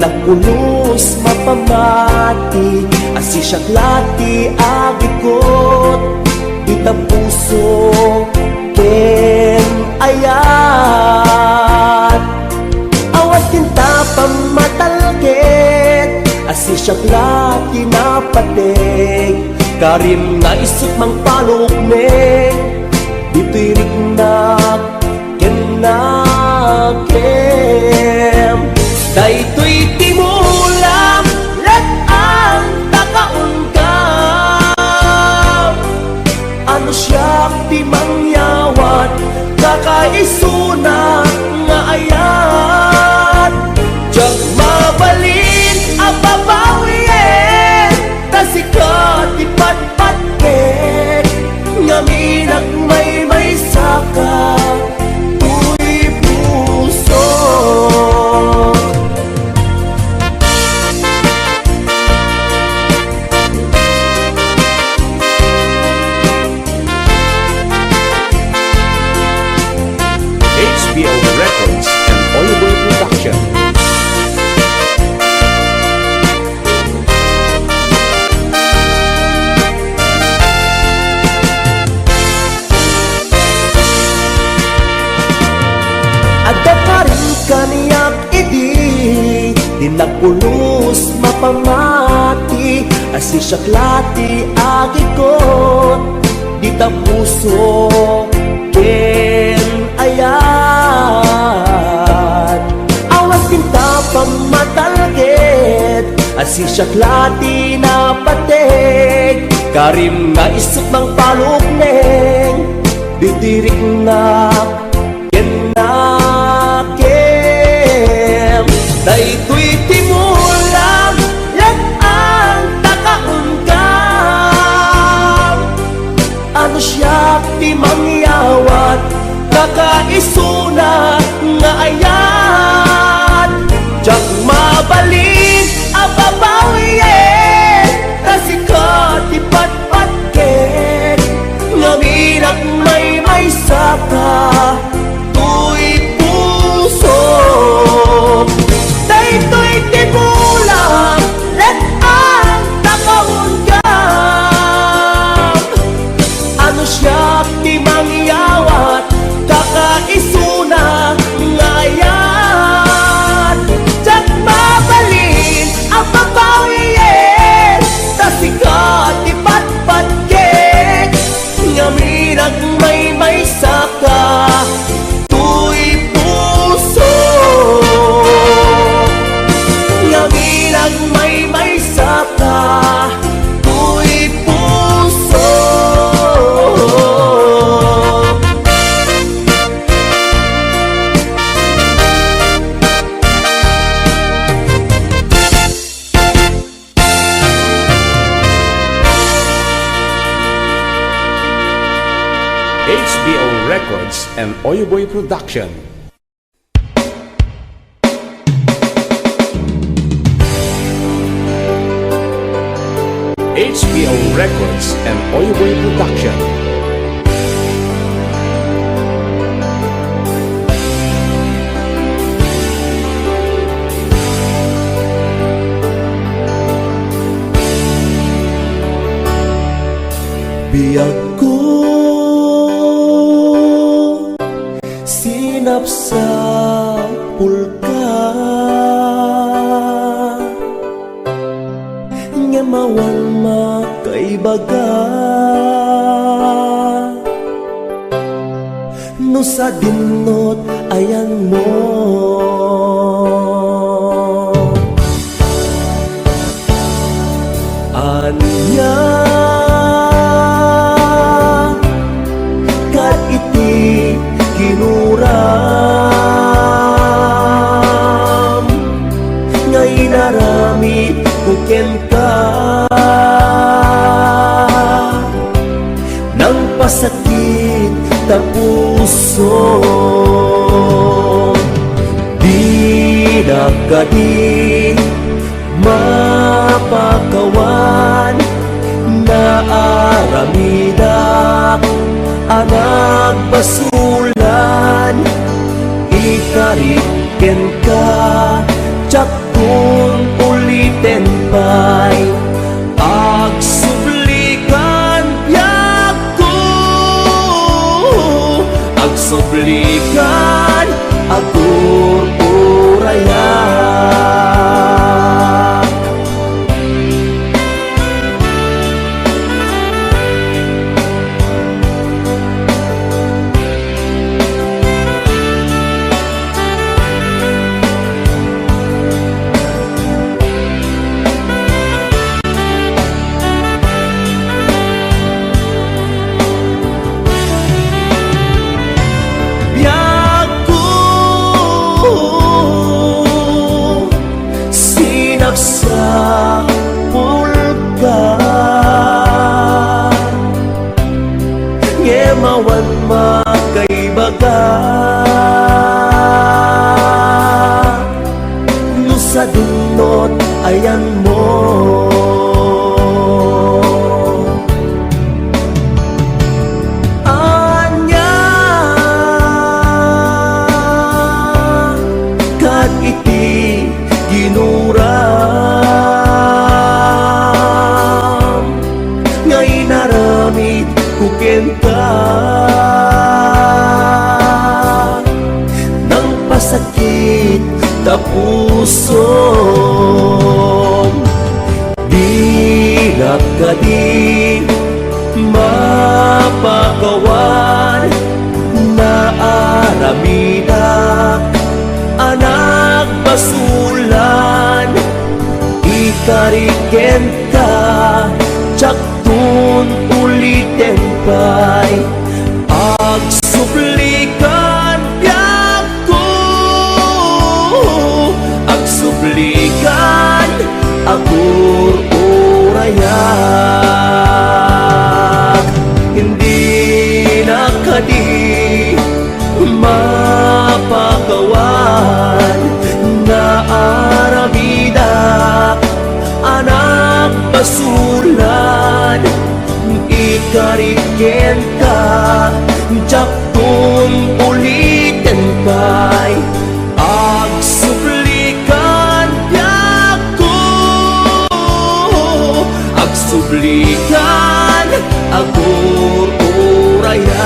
nakulos mapamati, asisyak lati agikot, ita puso ken ayat. Awat kinta pamatalget, asisyak lati napatig, karim nga isip mang palukneng, ditirik na kenakem. Daytoy timulam, let ang takaungkam. Ano siya di mangyawat, kakaisuna nga ayat. Diyak mabalin ang babawin, tasikat ipatpatket, ngaminag may saka, tuy puso. HBO Records and Oliver Production. Ada ka rin kaniyak idi, di nakulos mapamati, asisyak lati agikot, di tapuso ken ayat. Awas tinta pamatalget, asisyak lati napatig, karim nga isip mang palukneng, ditirik na kenakem. Daytoy timulam, let ang takaungkam. Ano siya di mangyawat, kakaisuna nga ayat. Diyak mabalin ang babawin, tasikat ipatpatket, ngaminag may saka, tuy puso. Daytoy timulam, let ang takaungkam. Ano siya di mangyawat, kakaisuna nga ayat. Diyak mabalin ang babawin, tasikat ipatpatket, ngaminag may saka, tuy puso. Ngaminag may saka, tuy puso. HBO Records and Oyoboy Production. HBO Records and Oyoboy Production. Biyag ko sinap sa pulka, nga mawan makaibaga, no sa dinot ayan mo. Anya kat iti kinuram, ngay naramit kuken ka, nang pasakit ta puso. Di na kadi mapakawan, na aramidak anak basulan, ikariken ka, tsak mawan makaibaga no sa dunot ayan mo anya kat iti ginuram ngay naramid kukenta nang pasakit ta puso dilak ka di mapagawan na aramidak anak basulan ikariken ka tun ulitin pa'y agsublikan ko agsublikan agur urayak hindi na kadi mapagawan na aramidak anak basulan ikariken ka jaktun ulitin kay agsublikan ko agsublikan agur urayak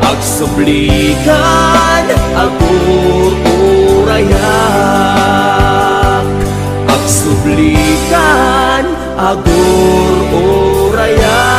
agsublikan agur urayak agsublikan agur urayak